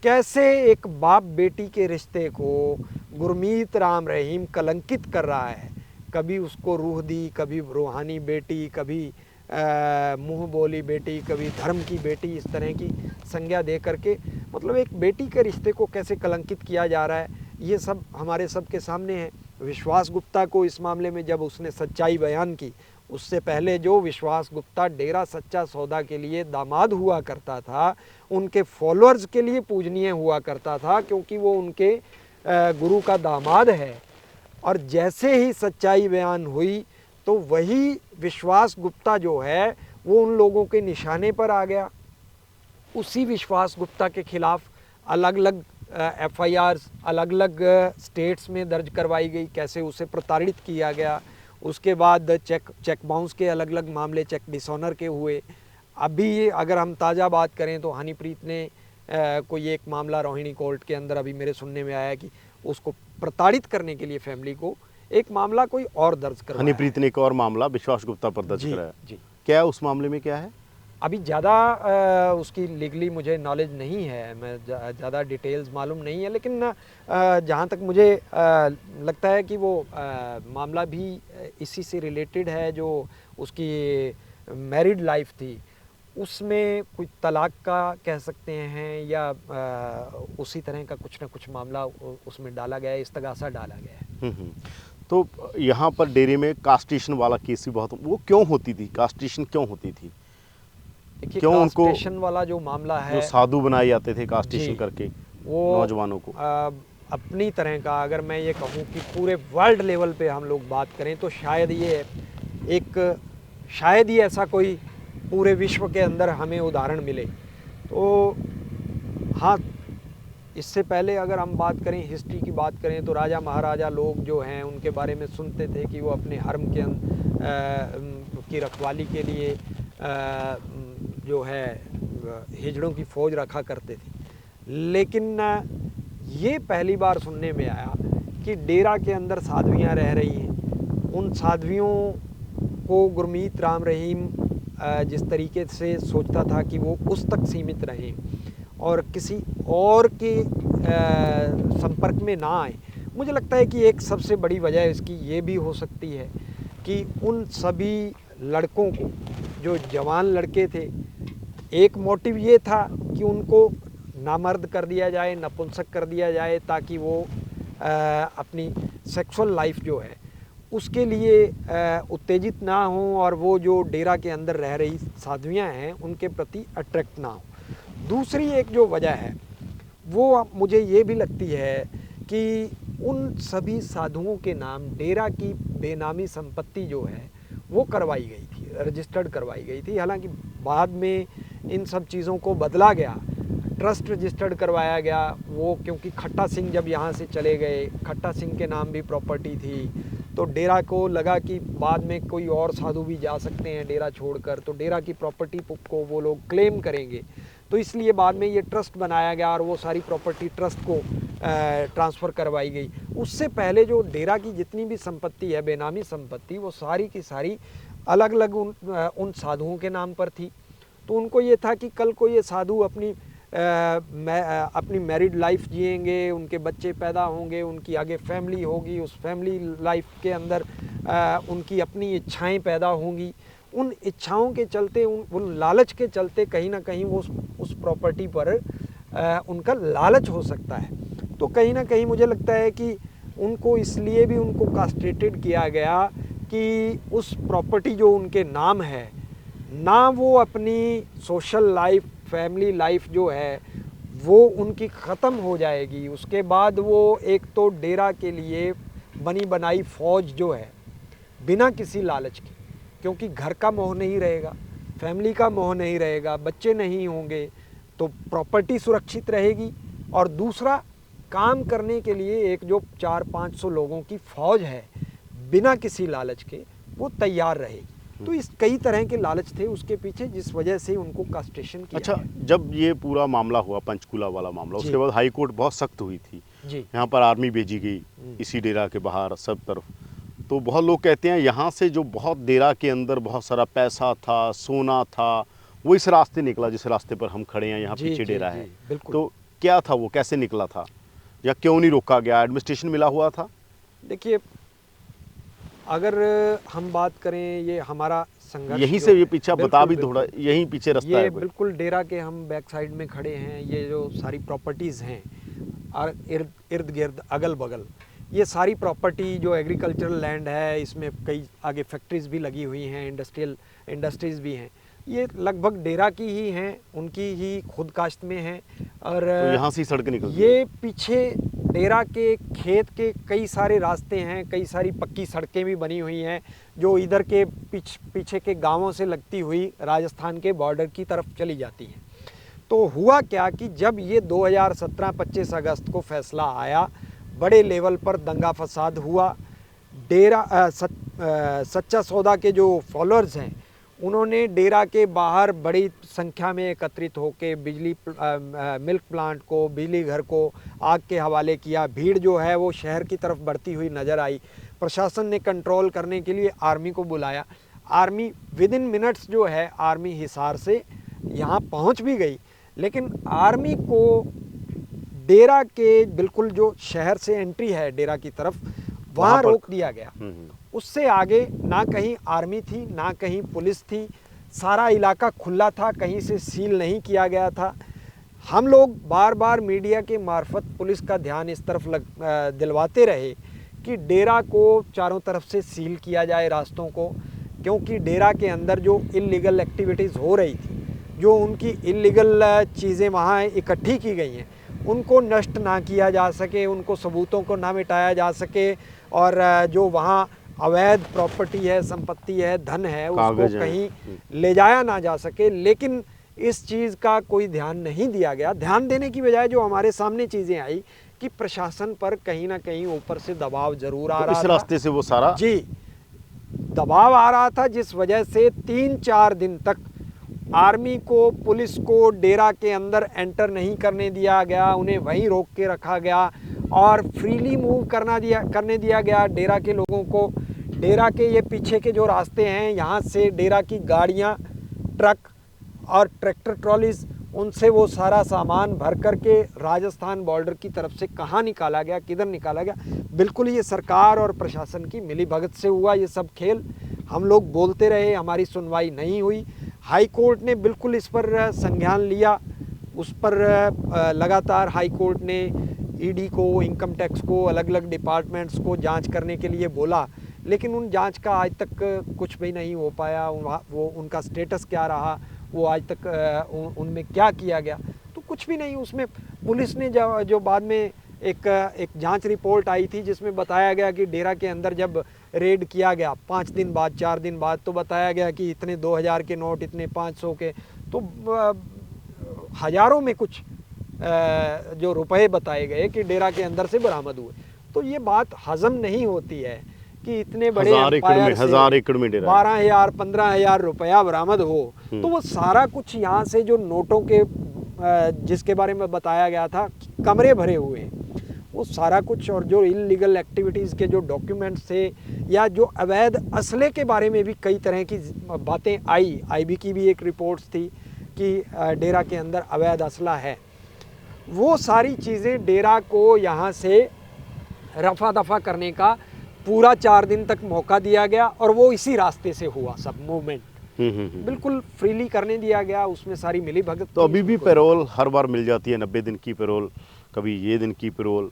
कैसे एक बाप बेटी के रिश्ते को गुरमीत राम रहीम कलंकित कर रहा है, कभी उसको रूह दी, कभी रूहानी बेटी, कभी मुँह बोली बेटी, कभी धर्म की बेटी, इस तरह की संज्ञा दे करके मतलब एक बेटी के रिश्ते को कैसे कलंकित किया जा रहा है, ये सब हमारे सब के सामने है। विश्वास गुप्ता को इस मामले में जब उसने सच्चाई बयान की, उससे पहले जो विश्वास गुप्ता डेरा सच्चा सौदा के लिए दामाद हुआ करता था, उनके फॉलोअर्स के लिए पूजनीय हुआ करता था, क्योंकि वो उनके गुरु का दामाद है। और जैसे ही सच्चाई बयान हुई तो वही विश्वास गुप्ता जो है वो उन लोगों के निशाने पर आ गया। उसी विश्वास गुप्ता के खिलाफ अलग अलग FIRs अलग अलग स्टेट्स में दर्ज करवाई गई, कैसे उसे प्रताड़ित किया गया। उसके बाद चेक बाउंस के अलग अलग मामले, चेक डिसऑनर के हुए। अभी अगर हम ताज़ा बात करें तो हनीप्रीत ने कोई एक मामला रोहिणी कोर्ट के अंदर अभी मेरे सुनने में आया कि उसको प्रताड़ित करने के लिए फैमिली को एक मामला कोई और दर्ज करवाया।
हनीप्रीत ने एक और मामला विश्वास गुप्ता पर दर्ज कराया।
जी,
क्या उस मामले में क्या है?
अभी ज़्यादा उसकी लीगली मुझे नॉलेज नहीं है, मैं ज़्यादा डिटेल्स मालूम नहीं है, लेकिन जहाँ तक मुझे लगता है कि वो मामला भी इसी से रिलेटेड है। जो उसकी मैरिड लाइफ थी उसमें कोई तलाक का कह सकते हैं, या उसी तरह का कुछ ना कुछ मामला उसमें डाला गया है, इस्तगासा डाला गया है।
तो यहाँ पर डेरे में कास्टेशन वाला केस भी बहुत, वो क्यों होती थी? कास्टेशन क्यों होती थी?
क्यों उनको कास्टेशन वाला जो मामला है,
जो साधु बनाए जाते थे कास्टेशन करके
वो
नौजवानों को,
अपनी तरह का, अगर मैं ये कहूँ कि पूरे वर्ल्ड लेवल पे हम लोग बात करें तो शायद ही ऐसा कोई पूरे विश्व के अंदर हमें उदाहरण मिले। तो हाँ, इससे पहले अगर हम बात करें, हिस्ट्री की बात करें, तो राजा महाराजा लोग जो हैं उनके बारे में सुनते थे कि वो अपने हर्म के की रखवाली के लिए जो है हिजड़ों की फौज रखा करते थे। लेकिन ये पहली बार सुनने में आया कि डेरा के अंदर साध्वियाँ रह रही हैं। उन साध्वियों को गुरमीत राम रहीम जिस तरीके से सोचता था कि वो उस तक सीमित रहें और किसी और के संपर्क में ना आए, मुझे लगता है कि एक सबसे बड़ी वजह इसकी ये भी हो सकती है कि उन सभी लड़कों को, जो जवान लड़के थे, एक मोटिव ये था कि उनको नामर्द कर दिया जाए, नपुंसक कर दिया जाए, ताकि वो अपनी सेक्सुअल लाइफ जो है उसके लिए उत्तेजित ना हों और वो जो डेरा के अंदर रह रही साध्वियाँ हैं उनके प्रति अट्रैक्ट ना हो। दूसरी एक जो वजह है वो मुझे ये भी लगती है कि उन सभी साधुओं के नाम डेरा की बेनामी संपत्ति जो है वो करवाई गई थी, रजिस्टर्ड करवाई गई थी। हालांकि बाद में इन सब चीज़ों को बदला गया, ट्रस्ट रजिस्टर्ड करवाया गया वो, क्योंकि खट्टा सिंह जब यहाँ से चले गए, खट्टा सिंह के नाम भी प्रॉपर्टी थी, तो डेरा को लगा कि बाद में कोई और साधु भी जा सकते हैं डेरा छोड़कर, तो डेरा की प्रॉपर्टी को वो लोग क्लेम करेंगे, तो इसलिए बाद में ये ट्रस्ट बनाया गया और वो सारी प्रॉपर्टी ट्रस्ट को ट्रांसफ़र करवाई गई। उससे पहले जो डेरा की जितनी भी संपत्ति है, बेनामी संपत्ति, वो सारी की सारी अलग अलग उन साधुओं के नाम पर थी। तो उनको ये था कि कल को ये साधु अपनी मैरिड लाइफ जिएंगे, उनके बच्चे पैदा होंगे, उनकी आगे फैमिली होगी, उस फैमिली लाइफ के अंदर उनकी अपनी इच्छाएं पैदा होंगी। उन इच्छाओं के चलते, उन लालच के चलते कहीं ना कहीं वो उस प्रॉपर्टी पर उनका लालच हो सकता है। तो कहीं ना कहीं मुझे लगता है कि उनको इसलिए भी उनको कास्ट्रेटेड किया गया कि उस प्रॉपर्टी जो उनके नाम है ना, वो अपनी सोशल लाइफ, फैमिली लाइफ जो है वो उनकी ख़त्म हो जाएगी। उसके बाद वो एक तो डेरा के लिए बनी बनाई फ़ौज जो है, बिना किसी लालच के, क्योंकि घर का मोह नहीं रहेगा, फैमिली का मोह नहीं रहेगा, बच्चे नहीं होंगे, तो प्रॉपर्टी सुरक्षित रहेगी। और दूसरा, काम करने के लिए एक जो 400-500 लोगों की फ़ौज है, बिना किसी लालच के वो तैयार रहेगी। तो इस कई तरह के लालच थे उसके पीछे, जिस वजह से उनको कास्ट्रेशन किया।
अच्छा, जब ये पूरा मामला हुआ, पंचकूला वाला मामला, उसके बाद हाई कोर्ट बहुत सख्त हुई थी जी। यहाँ पर आर्मी भेजी गई इसी डेरा के बाहर सब तरफ। तो बहुत लोग कहते हैं यहाँ से जो बहुत डेरा के अंदर बहुत सारा पैसा था, सोना था, वो इस रास्ते निकला जिस रास्ते पर हम खड़े हैं, यहाँ पीछे डेरा है। तो क्या था वो, कैसे निकला था, या क्यों नहीं रोका गया? एडमिनिस्ट्रेशन मिला हुआ था?
देखिए, अगर हम बात करें, ये हमारा संघर्ष
यहीं से ये पीछे बता भी थोड़ा, यहीं पीछे रास्ता है।
ये बिल्कुल डेरा के हम बैक साइड में खड़े हैं। ये जो सारी प्रॉपर्टीज़ हैं और इर्द गिर्द अगल बगल, ये सारी प्रॉपर्टी जो एग्रीकल्चरल लैंड है, इसमें कई आगे फैक्ट्रीज भी लगी हुई हैं, इंडस्ट्रीज़ भी हैं, ये लगभग डेरा की ही हैं, उनकी ही खुद काश्त में हैं। और
तो यहाँ से सड़क निकलती है।
ये पीछे डेरा के खेत के कई सारे रास्ते हैं, कई सारी पक्की सड़कें भी बनी हुई हैं जो इधर के पीछे के गांवों से लगती हुई राजस्थान के बॉर्डर की तरफ चली जाती हैं। तो हुआ क्या कि जब ये 2017 25 अगस्त को फैसला आया, बड़े लेवल पर दंगा फसाद हुआ। डेरा सच्चा सौदा के जो फॉलोअर्स हैं, उन्होंने डेरा के बाहर बड़ी संख्या में एकत्रित होकर मिल्क प्लांट को, बिजली घर को आग के हवाले किया। भीड़ जो है वो शहर की तरफ बढ़ती हुई नज़र आई। प्रशासन ने कंट्रोल करने के लिए आर्मी को बुलाया। आर्मी विद इन मिनट्स जो है, आर्मी हिसार से यहाँ पहुँच भी गई, लेकिन आर्मी को डेरा के बिल्कुल जो शहर से एंट्री है डेरा की तरफ, वहाँ रोक दिया गया। उससे आगे ना कहीं आर्मी थी, ना कहीं पुलिस थी, सारा इलाका खुला था, कहीं से सील नहीं किया गया था। हम लोग बार बार मीडिया के मार्फत पुलिस का ध्यान इस तरफ दिलवाते रहे कि डेरा को चारों तरफ से सील किया जाए रास्तों को, क्योंकि डेरा के अंदर जो इल्लीगल एक्टिविटीज़ हो रही थी, जो उनकी इल्लीगल चीज़ें वहाँ इकट्ठी की गई हैं, उनको नष्ट ना किया जा सके, उनको सबूतों को ना मिटाया जा सके, और जो वहाँ अवैध प्रॉपर्टी है, संपत्ति है, धन है, उसको कहीं ले जाया ना जा सके। लेकिन इस चीज़ का कोई ध्यान नहीं दिया गया। ध्यान देने की बजाय जो हमारे सामने चीज़ें आई कि प्रशासन पर कहीं ना कहीं ऊपर से दबाव जरूर आ रहा था।
इस रास्ते से वो सारा
जी दबाव आ रहा था, जिस वजह से 3-4 दिन तक आर्मी को, पुलिस को डेरा के अंदर एंटर नहीं करने दिया गया, उन्हें वहीं रोक के रखा गया और फ्रीली मूव करने दिया गया डेरा के लोगों को। डेरा के ये पीछे के जो रास्ते हैं, यहाँ से डेरा की गाड़ियाँ, ट्रक और ट्रैक्टर ट्रॉलीज, उनसे वो सारा सामान भर कर के राजस्थान बॉर्डर की तरफ से कहाँ निकाला गया, किधर निकाला गया, बिल्कुल ये सरकार और प्रशासन की मिलीभगत से हुआ ये सब खेल। हम लोग बोलते रहे, हमारी सुनवाई नहीं हुई। हाई कोर्ट ने बिल्कुल इस पर संज्ञान लिया, उस पर लगातार हाई कोर्ट ने ईडी को, इनकम टैक्स को, अलग अलग डिपार्टमेंट्स को जांच करने के लिए बोला, लेकिन उन जांच का आज तक कुछ भी नहीं हो पाया। वो उनका स्टेटस क्या रहा, वो आज तक उनमें क्या किया गया, तो कुछ भी नहीं। उसमें पुलिस ने जो बाद में एक जांच रिपोर्ट आई थी जिसमें बताया गया कि डेरा के अंदर जब रेड किया गया 5 दिन बाद, 4 दिन बाद, तो बताया गया कि इतने 2000 के नोट, इतने 500 के, तो हज़ारों में कुछ जो रुपए बताए गए कि डेरा के अंदर से बरामद हुए। तो ये बात हजम नहीं होती है कि इतने बड़े एम्पायर से
1000 एकड़ में डेरा
12,000 15,000 रुपया बरामद हो, तो वो सारा कुछ यहाँ से जो नोटों के जिसके बारे में बताया गया था कमरे भरे हुए हैं, वो सारा कुछ, और जो इलीगल एक्टिविटीज़ के जो डॉक्यूमेंट्स थे या जो अवैध असले के बारे में भी कई तरह की बातें आई। आईबी की भी एक रिपोर्ट्स थी कि डेरा के अंदर अवैध असला है। वो सारी चीज़ें डेरा को यहाँ से रफा दफा करने का पूरा 4 दिन तक मौका दिया गया और वो इसी रास्ते से हुआ सब मूवमेंट। बिल्कुल फ्रीली करने दिया गया, उसमें सारी मिली भगत।
तो अभी भी पैरोल हर बार मिल जाती है, 90 दिन की पैरोल, कभी ये दिन की पैरोल।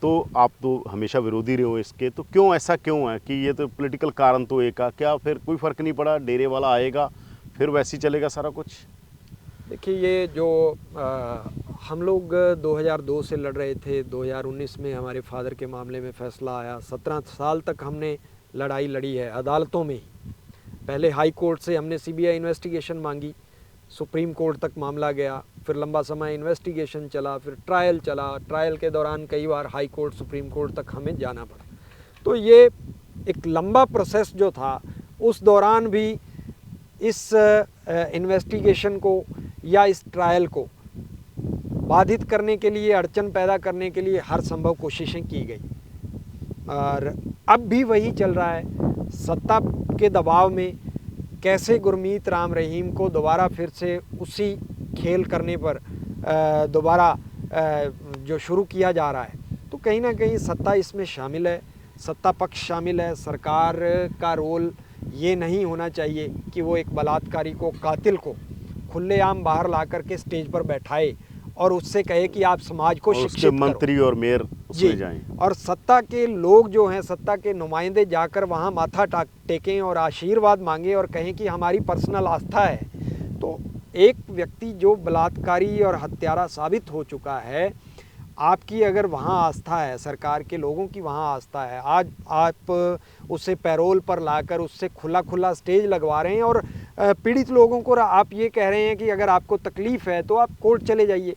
तो आप तो हमेशा विरोधी रहे हो इसके, तो क्यों ऐसा क्यों है कि ये तो पॉलिटिकल कारण तो एक, क्या फिर कोई फ़र्क नहीं पड़ा, डेरे वाला आएगा फिर वैसे ही चलेगा सारा कुछ?
देखिए, ये जो हम लोग 2002 से लड़ रहे थे, 2019 में हमारे फादर के मामले में फ़ैसला आया। 17 साल तक हमने लड़ाई लड़ी है अदालतों में ही। पहले हाई कोर्ट से हमने सीबीआई इन्वेस्टिगेशन मांगी, सुप्रीम कोर्ट तक मामला गया, फिर लंबा समय इन्वेस्टिगेशन चला, फिर ट्रायल चला। ट्रायल के दौरान कई बार हाई कोर्ट, सुप्रीम कोर्ट तक हमें जाना पड़ा। तो ये एक लंबा प्रोसेस जो था, उस दौरान भी इस इन्वेस्टिगेशन को या इस ट्रायल को बाधित करने के लिए, अड़चन पैदा करने के लिए हर संभव कोशिशें की गई और अब भी वही चल रहा है। सत्ता के दबाव में कैसे गुरमीत राम रहीम को दोबारा फिर से उसी खेल करने पर दोबारा जो शुरू किया जा रहा है, तो कहीं ना कहीं सत्ता इसमें शामिल है, सत्ता पक्ष शामिल है। सरकार का रोल ये नहीं होना चाहिए कि वो एक बलात्कारी को, कातिल को खुलेआम बाहर ला करके स्टेज पर बैठाए और उससे कहे कि आप समाज को शिक्षित करो।
मंत्री और मेयर उसमें जाएं।
और सत्ता के लोग जो हैं, सत्ता के नुमाइंदे जाकर वहाँ माथा टेकें और आशीर्वाद मांगे और कहें कि हमारी पर्सनल आस्था है। तो एक व्यक्ति जो बलात्कारी और हत्यारा साबित हो चुका है, आपकी अगर वहाँ आस्था है, सरकार के लोगों की वहाँ आस्था है, आज आप उसे पैरोल पर लाकर उससे खुला स्टेज लगवा रहे हैं और पीड़ित लोगों को आप ये कह रहे हैं कि अगर आपको तकलीफ़ है तो आप कोर्ट चले जाइए।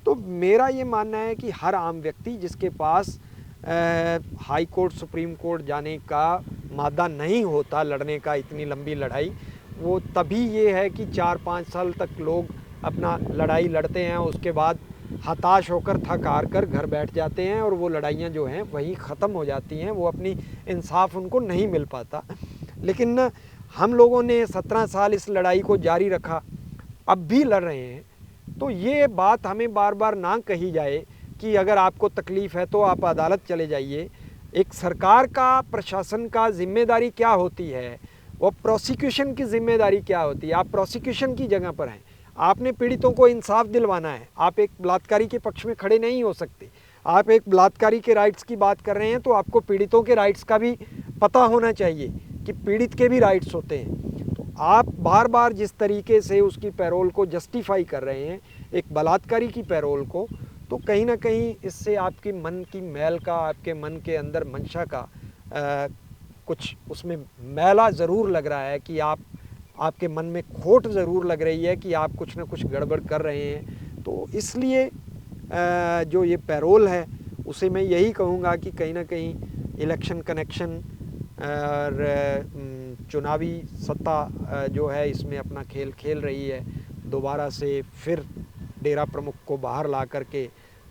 तो मेरा ये मानना है कि हर आम व्यक्ति जिसके पास हाई कोर्ट, सुप्रीम कोर्ट जाने का मादा नहीं होता लड़ने का, इतनी लंबी लड़ाई, वो तभी ये है कि 4-5 साल तक लोग अपना लड़ाई लड़ते हैं, उसके बाद हताश होकर थक हार कर घर बैठ जाते हैं और वो लड़ाइयाँ जो हैं वहीं ख़त्म हो जाती हैं, वो अपनी इंसाफ उनको नहीं मिल पाता। लेकिन हम लोगों ने 17 साल इस लड़ाई को जारी रखा, अब भी लड़ रहे हैं। तो ये बात हमें बार बार ना कही जाए कि अगर आपको तकलीफ़ है तो आप अदालत चले जाइए। एक सरकार का, प्रशासन का जिम्मेदारी क्या होती है, वो प्रोसिक्यूशन की जिम्मेदारी क्या होती है। आप प्रोसिक्यूशन की जगह पर हैं, आपने पीड़ितों को इंसाफ दिलवाना है। आप एक बलात्कारी के पक्ष में खड़े नहीं हो सकते। आप एक बलात्कारी के राइट्स की बात कर रहे हैं तो आपको पीड़ितों के राइट्स का भी पता होना चाहिए कि पीड़ित के भी राइट्स होते हैं। तो आप बार बार जिस तरीके से उसकी पैरोल को जस्टिफाई कर रहे हैं, एक बलात्कारी की पैरोल को, तो कहीं ना कहीं इससे आपकी मन की मैल का, आपके मन के अंदर मंशा का कुछ उसमें मैला ज़रूर लग रहा है कि आपके मन में खोट ज़रूर लग रही है कि आप कुछ ना कुछ गड़बड़ कर रहे हैं। तो इसलिए जो ये पैरोल है उसे मैं यही कहूँगा कि कहीं ना कहीं इलेक्शन कनेक्शन और चुनावी सत्ता जो है इसमें अपना खेल खेल रही है। दोबारा से फिर डेरा प्रमुख को बाहर ला करके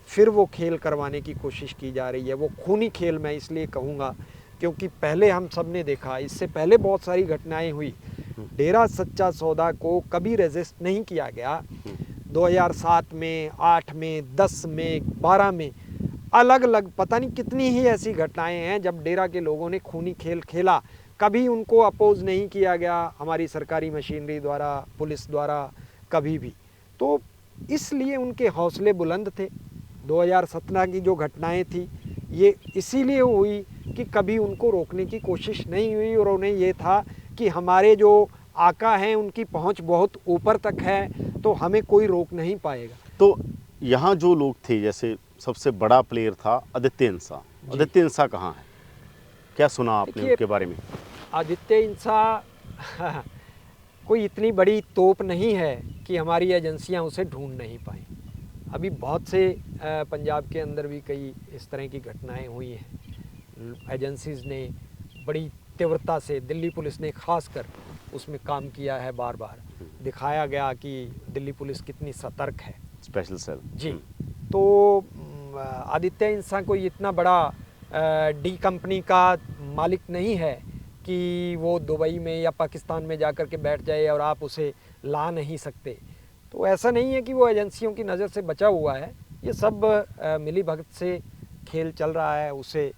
फिर वो खेल करवाने की कोशिश की जा रही है। वो खूनी खेल मैं इसलिए कहूँगा क्योंकि पहले हम सब ने देखा, इससे पहले बहुत सारी घटनाएं हुई। डेरा सच्चा सौदा को कभी रेजिस्ट नहीं किया गया। 2007 में, 8 में, 10 में, 12 में अलग अलग पता नहीं कितनी ही ऐसी घटनाएं हैं जब डेरा के लोगों ने खूनी खेल खेला, कभी उनको अपोज नहीं किया गया हमारी सरकारी मशीनरी द्वारा, पुलिस द्वारा, कभी भी। तो इसलिए उनके हौसले बुलंद थे। 2017 की जो घटनाएं थी ये इसीलिए हुई कि कभी उनको रोकने की कोशिश नहीं हुई और उन्हें ये था कि हमारे जो आका हैं उनकी पहुंच बहुत ऊपर तक है, तो हमें कोई रोक नहीं पाएगा।
तो यहाँ जो लोग थे, जैसे सबसे बड़ा प्लेयर था आदित्य इंसा। आदित्य इंसा कहाँ है, क्या सुना आपने उनके बारे में?
आदित्य इंसा कोई इतनी बड़ी तोप नहीं है कि हमारी एजेंसियां उसे ढूंढ नहीं पाई। अभी बहुत से पंजाब के अंदर भी कई इस तरह की घटनाएं हुई हैं। एजेंसीज़ ने बड़ी तीव्रता से, दिल्ली पुलिस ने खासकर उसमें काम किया है। बार बार दिखाया गया कि दिल्ली पुलिस कितनी सतर्क है।
स्पेशल सेल
जी। तो आदित्य इंसा कोई इतना बड़ा डी कंपनी का मालिक नहीं है कि वो दुबई में या पाकिस्तान में जाकर के बैठ जाए और आप उसे ला नहीं सकते। तो ऐसा नहीं है कि वो एजेंसियों की नज़र से बचा हुआ है। ये सब मिली भगत से खेल चल रहा है। उसे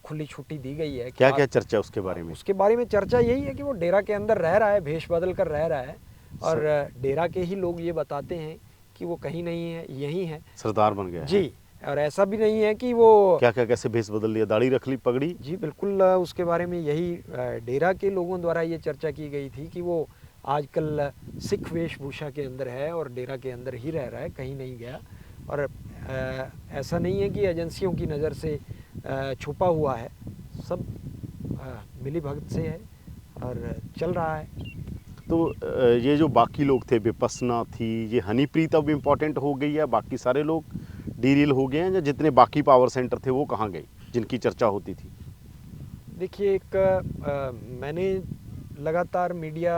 खुली छुट्टी दी गई है।
क्या क्या चर्चा उसके बारे में?
उसके बारे में चर्चा यही है कि वो डेरा के अंदर रह रहा है, भेष बदल कर रह रहा है, और डेरा के ही लोग ये बताते हैं कि वो कहीं नहीं है, यही है,
सरदार बन गया
जी। और ऐसा भी नहीं है कि वो
क्या क्या कैसे भेष बदल लिया, दाढ़ी रख ली, पगड़ी?
जी बिल्कुल। उसके बारे में यही डेरा के लोगों द्वारा ये चर्चा की गई थी कि वो आजकल सिख वेशभूषा के अंदर है और डेरा के अंदर ही रह रहा है, कहीं नहीं गया। और ऐसा नहीं है कि एजेंसियों की नज़र से छुपा हुआ है, सब मिली भगत से है और चल रहा है।
तो ये जो बाकी लोग थे, विपसना थी, ये हनीप्रीत अब इम्पोर्टेंट हो गई है, बाकी सारे लोग डीरील हो गए हैं, या जितने बाकी पावर सेंटर थे वो कहाँ गए जिनकी चर्चा होती थी?
देखिए, मैंने लगातार मीडिया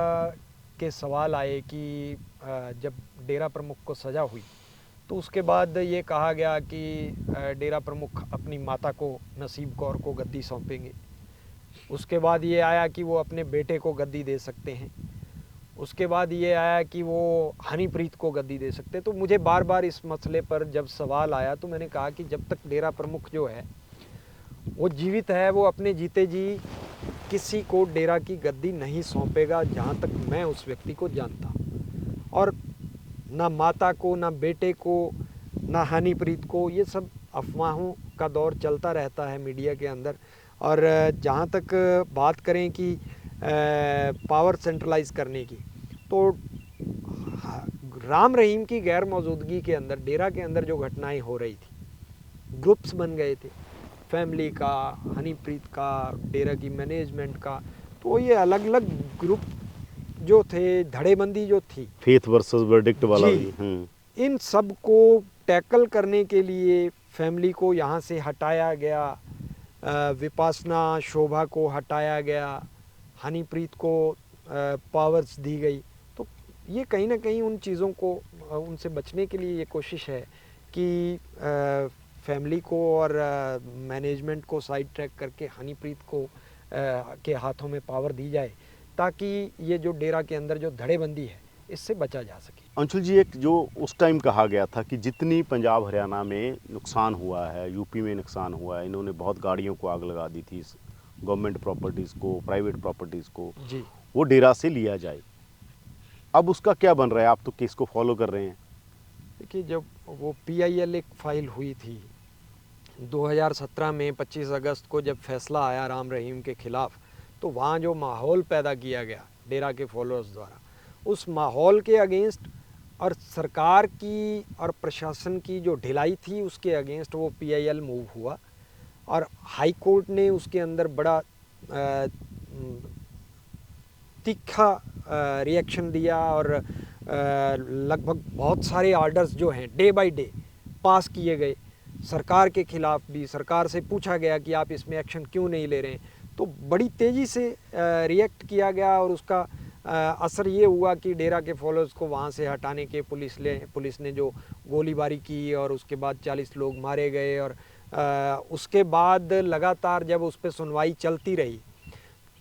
के सवाल आए कि जब डेरा प्रमुख को सज़ा हुई तो उसके बाद ये कहा गया कि डेरा प्रमुख अपनी माता को, नसीब कौर को गद्दी सौंपेंगे। उसके बाद ये आया कि वो अपने बेटे को गद्दी दे सकते हैं। उसके बाद ये आया कि वो हनीप्रीत को गद्दी दे सकते हैं। तो मुझे बार बार इस मसले पर जब सवाल आया तो मैंने कहा कि जब तक डेरा प्रमुख जो है वो जीवित है, वो अपने जीते जी किसी को डेरा की गद्दी नहीं सौंपेगा, जहाँ तक मैं उस व्यक्ति को जानता हूँ। और ना माता को, ना बेटे को, ना हनीप्रीत को, ये सब अफवाहों का दौर चलता रहता है मीडिया के अंदर। और जहाँ तक बात करें कि पावर सेंट्रलाइज करने की, तो राम रहीम की गैर मौजूदगी के अंदर डेरा के अंदर जो घटनाएं हो रही थी, ग्रुप्स बन गए थे, फैमिली का, हनीप्रीत का, डेरा की मैनेजमेंट का। तो ये अलग अलग ग्रुप जो थे, धड़ेबंदी जो थी,
फेथ वर्सेस वर्डिक्ट वाला भी,
इन सब को टैकल करने के लिए फैमिली को यहाँ से हटाया गया, विपासना, शोभा को हटाया गया, हनीप्रीत को पावर्स दी गई। तो ये कहीं ना कहीं उन चीज़ों को, उनसे बचने के लिए ये कोशिश है कि फैमिली को और मैनेजमेंट को साइड ट्रैक करके हनीप्रीत को के हाथों में पावर दी जाए, ताकि ये जो डेरा के अंदर जो धड़ेबंदी है इससे बचा जा सके।
अंशुल जी, एक जो उस टाइम कहा गया था कि जितनी पंजाब हरियाणा में नुकसान हुआ है, यूपी में नुकसान हुआ है, इन्होंने बहुत गाड़ियों को आग लगा दी थी, गवर्नमेंट प्रॉपर्टीज़ को, प्राइवेट प्रॉपर्टीज़ को,
जी, वो
डेरा से लिया जाए। अब उसका क्या बन रहा है? आप तो केस को फॉलो कर रहे हैं।
देखिए, जब वो PIL एक फाइल हुई थी 2017 में 25 अगस्त को, जब फैसला आया राम रहीम के ख़िलाफ़, तो वहाँ जो माहौल पैदा किया गया डेरा के फॉलोअर्स द्वारा, उस माहौल के अगेंस्ट और सरकार की और प्रशासन की जो ढिलाई थी उसके अगेंस्ट वो PIL मूव हुआ। और हाई कोर्ट ने उसके अंदर बड़ा तीखा रिएक्शन दिया और लगभग बहुत सारे ऑर्डर्स जो हैं डे बाय डे पास किए गए सरकार के ख़िलाफ़ भी। सरकार से पूछा गया कि आप इसमें एक्शन क्यों नहीं ले रहे हैं, तो बड़ी तेज़ी से रिएक्ट किया गया और उसका असर ये हुआ कि डेरा के फॉलोअर्स को वहाँ से हटाने के पुलिस ने जो गोलीबारी की और उसके बाद 40 लोग मारे गए। और उसके बाद लगातार जब उस पर सुनवाई चलती रही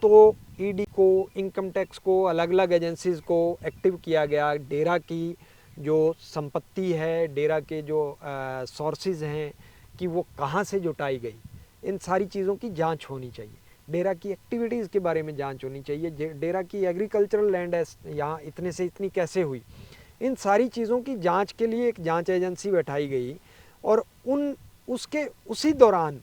तो ईडी को, इनकम टैक्स को, अलग अलग एजेंसीज़ को एक्टिव किया गया। डेरा की जो संपत्ति है, डेरा के जो सोर्सेज हैं कि वो कहाँ से जुटाई गई, इन सारी चीज़ों की जांच होनी चाहिए। डेरा की एक्टिविटीज़ के बारे में जांच होनी चाहिए। डेरा की एग्रीकल्चरल लैंड यहाँ इतने से इतनी कैसे हुई, इन सारी चीज़ों की जांच के लिए एक जांच एजेंसी बैठाई गई। और उसी दौरान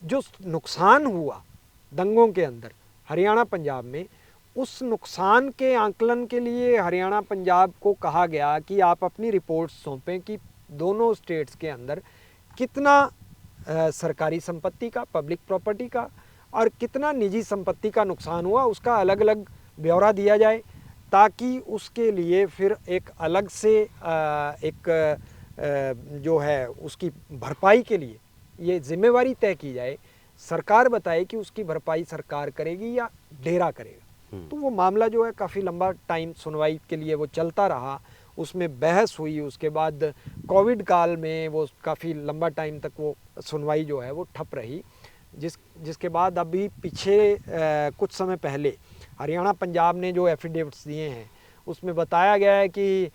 जो नुकसान हुआ दंगों के अंदर हरियाणा पंजाब में, उस नुकसान के आंकलन के लिए हरियाणा पंजाब को कहा गया कि आप अपनी रिपोर्ट सौंपें कि दोनों स्टेट्स के अंदर कितना सरकारी संपत्ति का, पब्लिक प्रॉपर्टी का और कितना निजी संपत्ति का नुकसान हुआ, उसका अलग अलग ब्यौरा दिया जाए, ताकि उसके लिए फिर एक अलग से जो है उसकी भरपाई के लिए ये जिम्मेवारी तय की जाए। सरकार बताए कि उसकी भरपाई सरकार करेगी या डेरा करेगा। तो वो मामला जो है काफ़ी लंबा टाइम सुनवाई के लिए वो चलता रहा, उसमें बहस हुई। उसके बाद कोविड काल में वो काफ़ी लंबा टाइम तक वो सुनवाई जो है वो ठप रही, जिसके बाद अभी पीछे कुछ समय पहले हरियाणा पंजाब ने जो एफिडेविट्स दिए हैं उसमें बताया गया है कि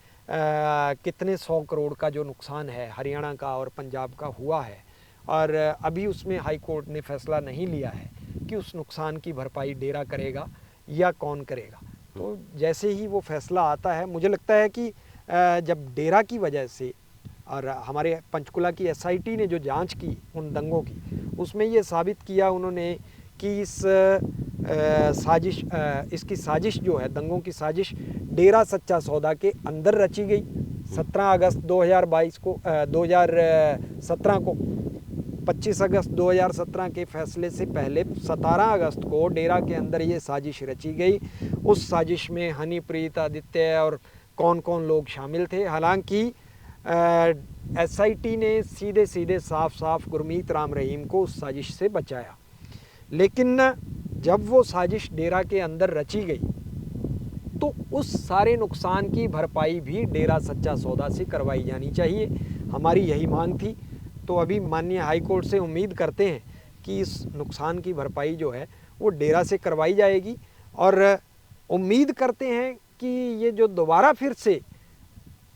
कितने 100 करोड़ का जो नुकसान है हरियाणा का और पंजाब का हुआ है। और अभी उसमें हाई कोर्ट ने फैसला नहीं लिया है कि उस नुकसान की भरपाई डेरा करेगा या कौन करेगा। तो जैसे ही वो फैसला आता है, मुझे लगता है कि जब डेरा की वजह से और हमारे पंचकुला की एसआईटी ने जो जांच की उन दंगों की, उसमें ये साबित किया उन्होंने कि इसकी साजिश जो है, दंगों की साजिश डेरा सच्चा सौदा के अंदर रची गई। 17 अगस्त 2017 को 25 अगस्त 2017 के फैसले से पहले 17 अगस्त को डेरा के अंदर ये साजिश रची गई। उस साजिश में हनीप्रीत, आदित्य और कौन कौन लोग शामिल थे। हालांकि एसआईटी ने सीधे सीधे साफ साफ गुरमीत राम रहीम को उस साजिश से बचाया, लेकिन जब वो साजिश डेरा के अंदर रची गई तो उस सारे नुकसान की भरपाई भी डेरा सच्चा सौदा से करवाई जानी चाहिए। हमारी यही मांग थी। तो अभी माननीय हाई कोर्ट से उम्मीद करते हैं कि इस नुकसान की भरपाई जो है वो डेरा से करवाई जाएगी, और उम्मीद करते हैं कि ये जो दोबारा फिर से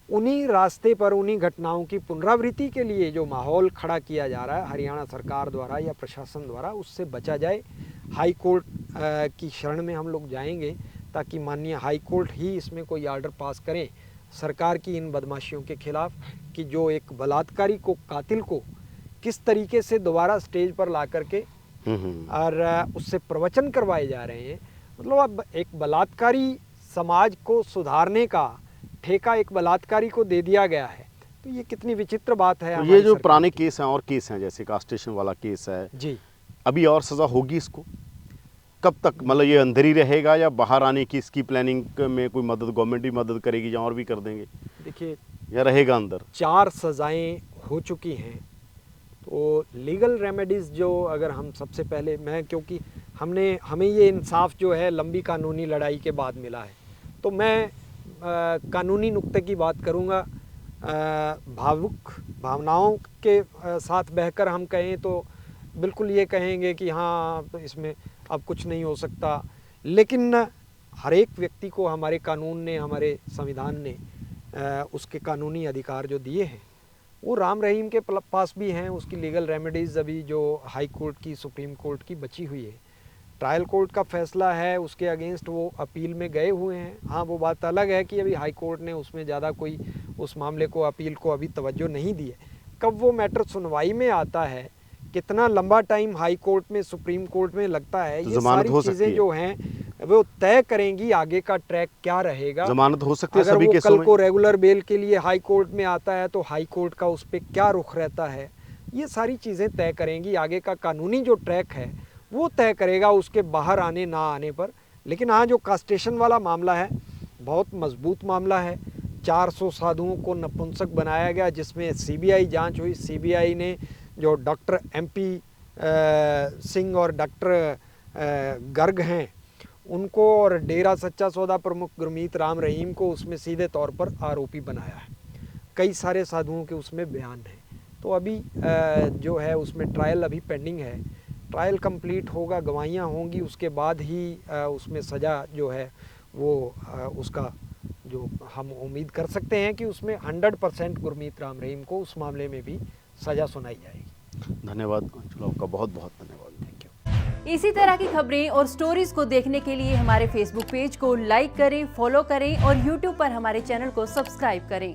उन्हीं रास्ते पर, उन्हीं घटनाओं की पुनरावृत्ति के लिए जो माहौल खड़ा किया जा रहा है हरियाणा सरकार द्वारा या प्रशासन द्वारा, उससे बचा जाए। हाई कोर्ट की शरण में हम लोग जाएंगे ताकि माननीय हाई कोर्ट ही इसमें कोई ऑर्डर पास करें सरकार की इन बदमाशियों के खिलाफ, कि जो एक बलात्कारी को, कातिल को किस तरीके से दोबारा स्टेज पर ला करके और उससे प्रवचन करवाए जा रहे हैं। मतलब अब एक बलात्कारी समाज को सुधारने का ठेका एक बलात्कारी को दे दिया गया है, तो ये कितनी विचित्र बात है।
तो ये जो पुराने केस हैं और केस हैं, जैसे कास्टेशन वाला केस है
जी,
अभी और सज़ा होगी इसको? कब तक, मतलब ये अंदर ही रहेगा या बाहर आने की इसकी प्लानिंग में कोई मदद गवर्नमेंट भी मदद करेगी या और भी कर देंगे?
देखिए,
या रहेगा अंदर?
4 सज़ाएं हो चुकी हैं। तो लीगल रेमेडीज़ जो, अगर हम सबसे पहले, क्योंकि हमें ये इंसाफ जो है लंबी कानूनी लड़ाई के बाद मिला है, तो मैं कानूनी नुक्ते की बात करूँगा। भावुक भावनाओं के साथ बहकर हम कहें तो बिल्कुल ये कहेंगे कि हाँ, तो इसमें अब कुछ नहीं हो सकता, लेकिन हर एक व्यक्ति को हमारे कानून ने, हमारे संविधान ने उसके कानूनी अधिकार जो दिए हैं वो राम रहीम के पास भी हैं। उसकी लीगल रेमेडीज़ अभी जो हाई कोर्ट की, सुप्रीम कोर्ट की बची हुई है, ट्रायल कोर्ट का फैसला है, उसके अगेंस्ट वो अपील में गए हुए हैं। हाँ, वो बात अलग है कि अभी हाई कोर्ट ने उसमें ज़्यादा कोई उस मामले को, अपील को अभी तवज्जो नहीं दी है। कब वो मैटर सुनवाई में आता है, कितना लंबा टाइम हाई कोर्ट में, सुप्रीम कोर्ट में लगता है, ये सारी चीज़ें जो हैं वो तय करेंगी आगे का ट्रैक क्या रहेगा।
जमानत हो सकती है
अगर
सभी
वो
केसों
कल
में?
को रेगुलर बेल के लिए हाई कोर्ट में आता है तो हाई कोर्ट का उस पर क्या रुख रहता है, ये सारी चीज़ें तय करेंगी। आगे का कानूनी जो ट्रैक है वो तय करेगा उसके बाहर आने ना आने पर। लेकिन हाँ, जो कास्टेशन वाला मामला है बहुत मजबूत मामला है। 400 साधुओं को नपुंसक बनाया गया, जिसमें सीबीआई जांच हुई। सीबीआई ने जो डॉक्टर MP सिंह और डॉक्टर गर्ग हैं उनको और डेरा सच्चा सौदा प्रमुख गुरमीत राम रहीम को उसमें सीधे तौर पर आरोपी बनाया है। कई सारे साधुओं के उसमें बयान हैं। तो अभी जो है उसमें ट्रायल अभी पेंडिंग है। ट्रायल कंप्लीट होगा, गवाहियाँ होंगी, उसके बाद ही उसमें सज़ा जो है वो उसका जो हम उम्मीद कर सकते हैं कि उसमें 100% गुरमीत राम रहीम को उस मामले में भी सज़ा सुनाई जाएगी।
धन्यवाद अंशुल, आपका बहुत बहुत धन्यवाद।
Thank you.
इसी तरह की खबरें और स्टोरीज को देखने के लिए हमारे फेसबुक पेज को लाइक करें, फॉलो करें और यूट्यूब पर हमारे चैनल को सब्सक्राइब करें।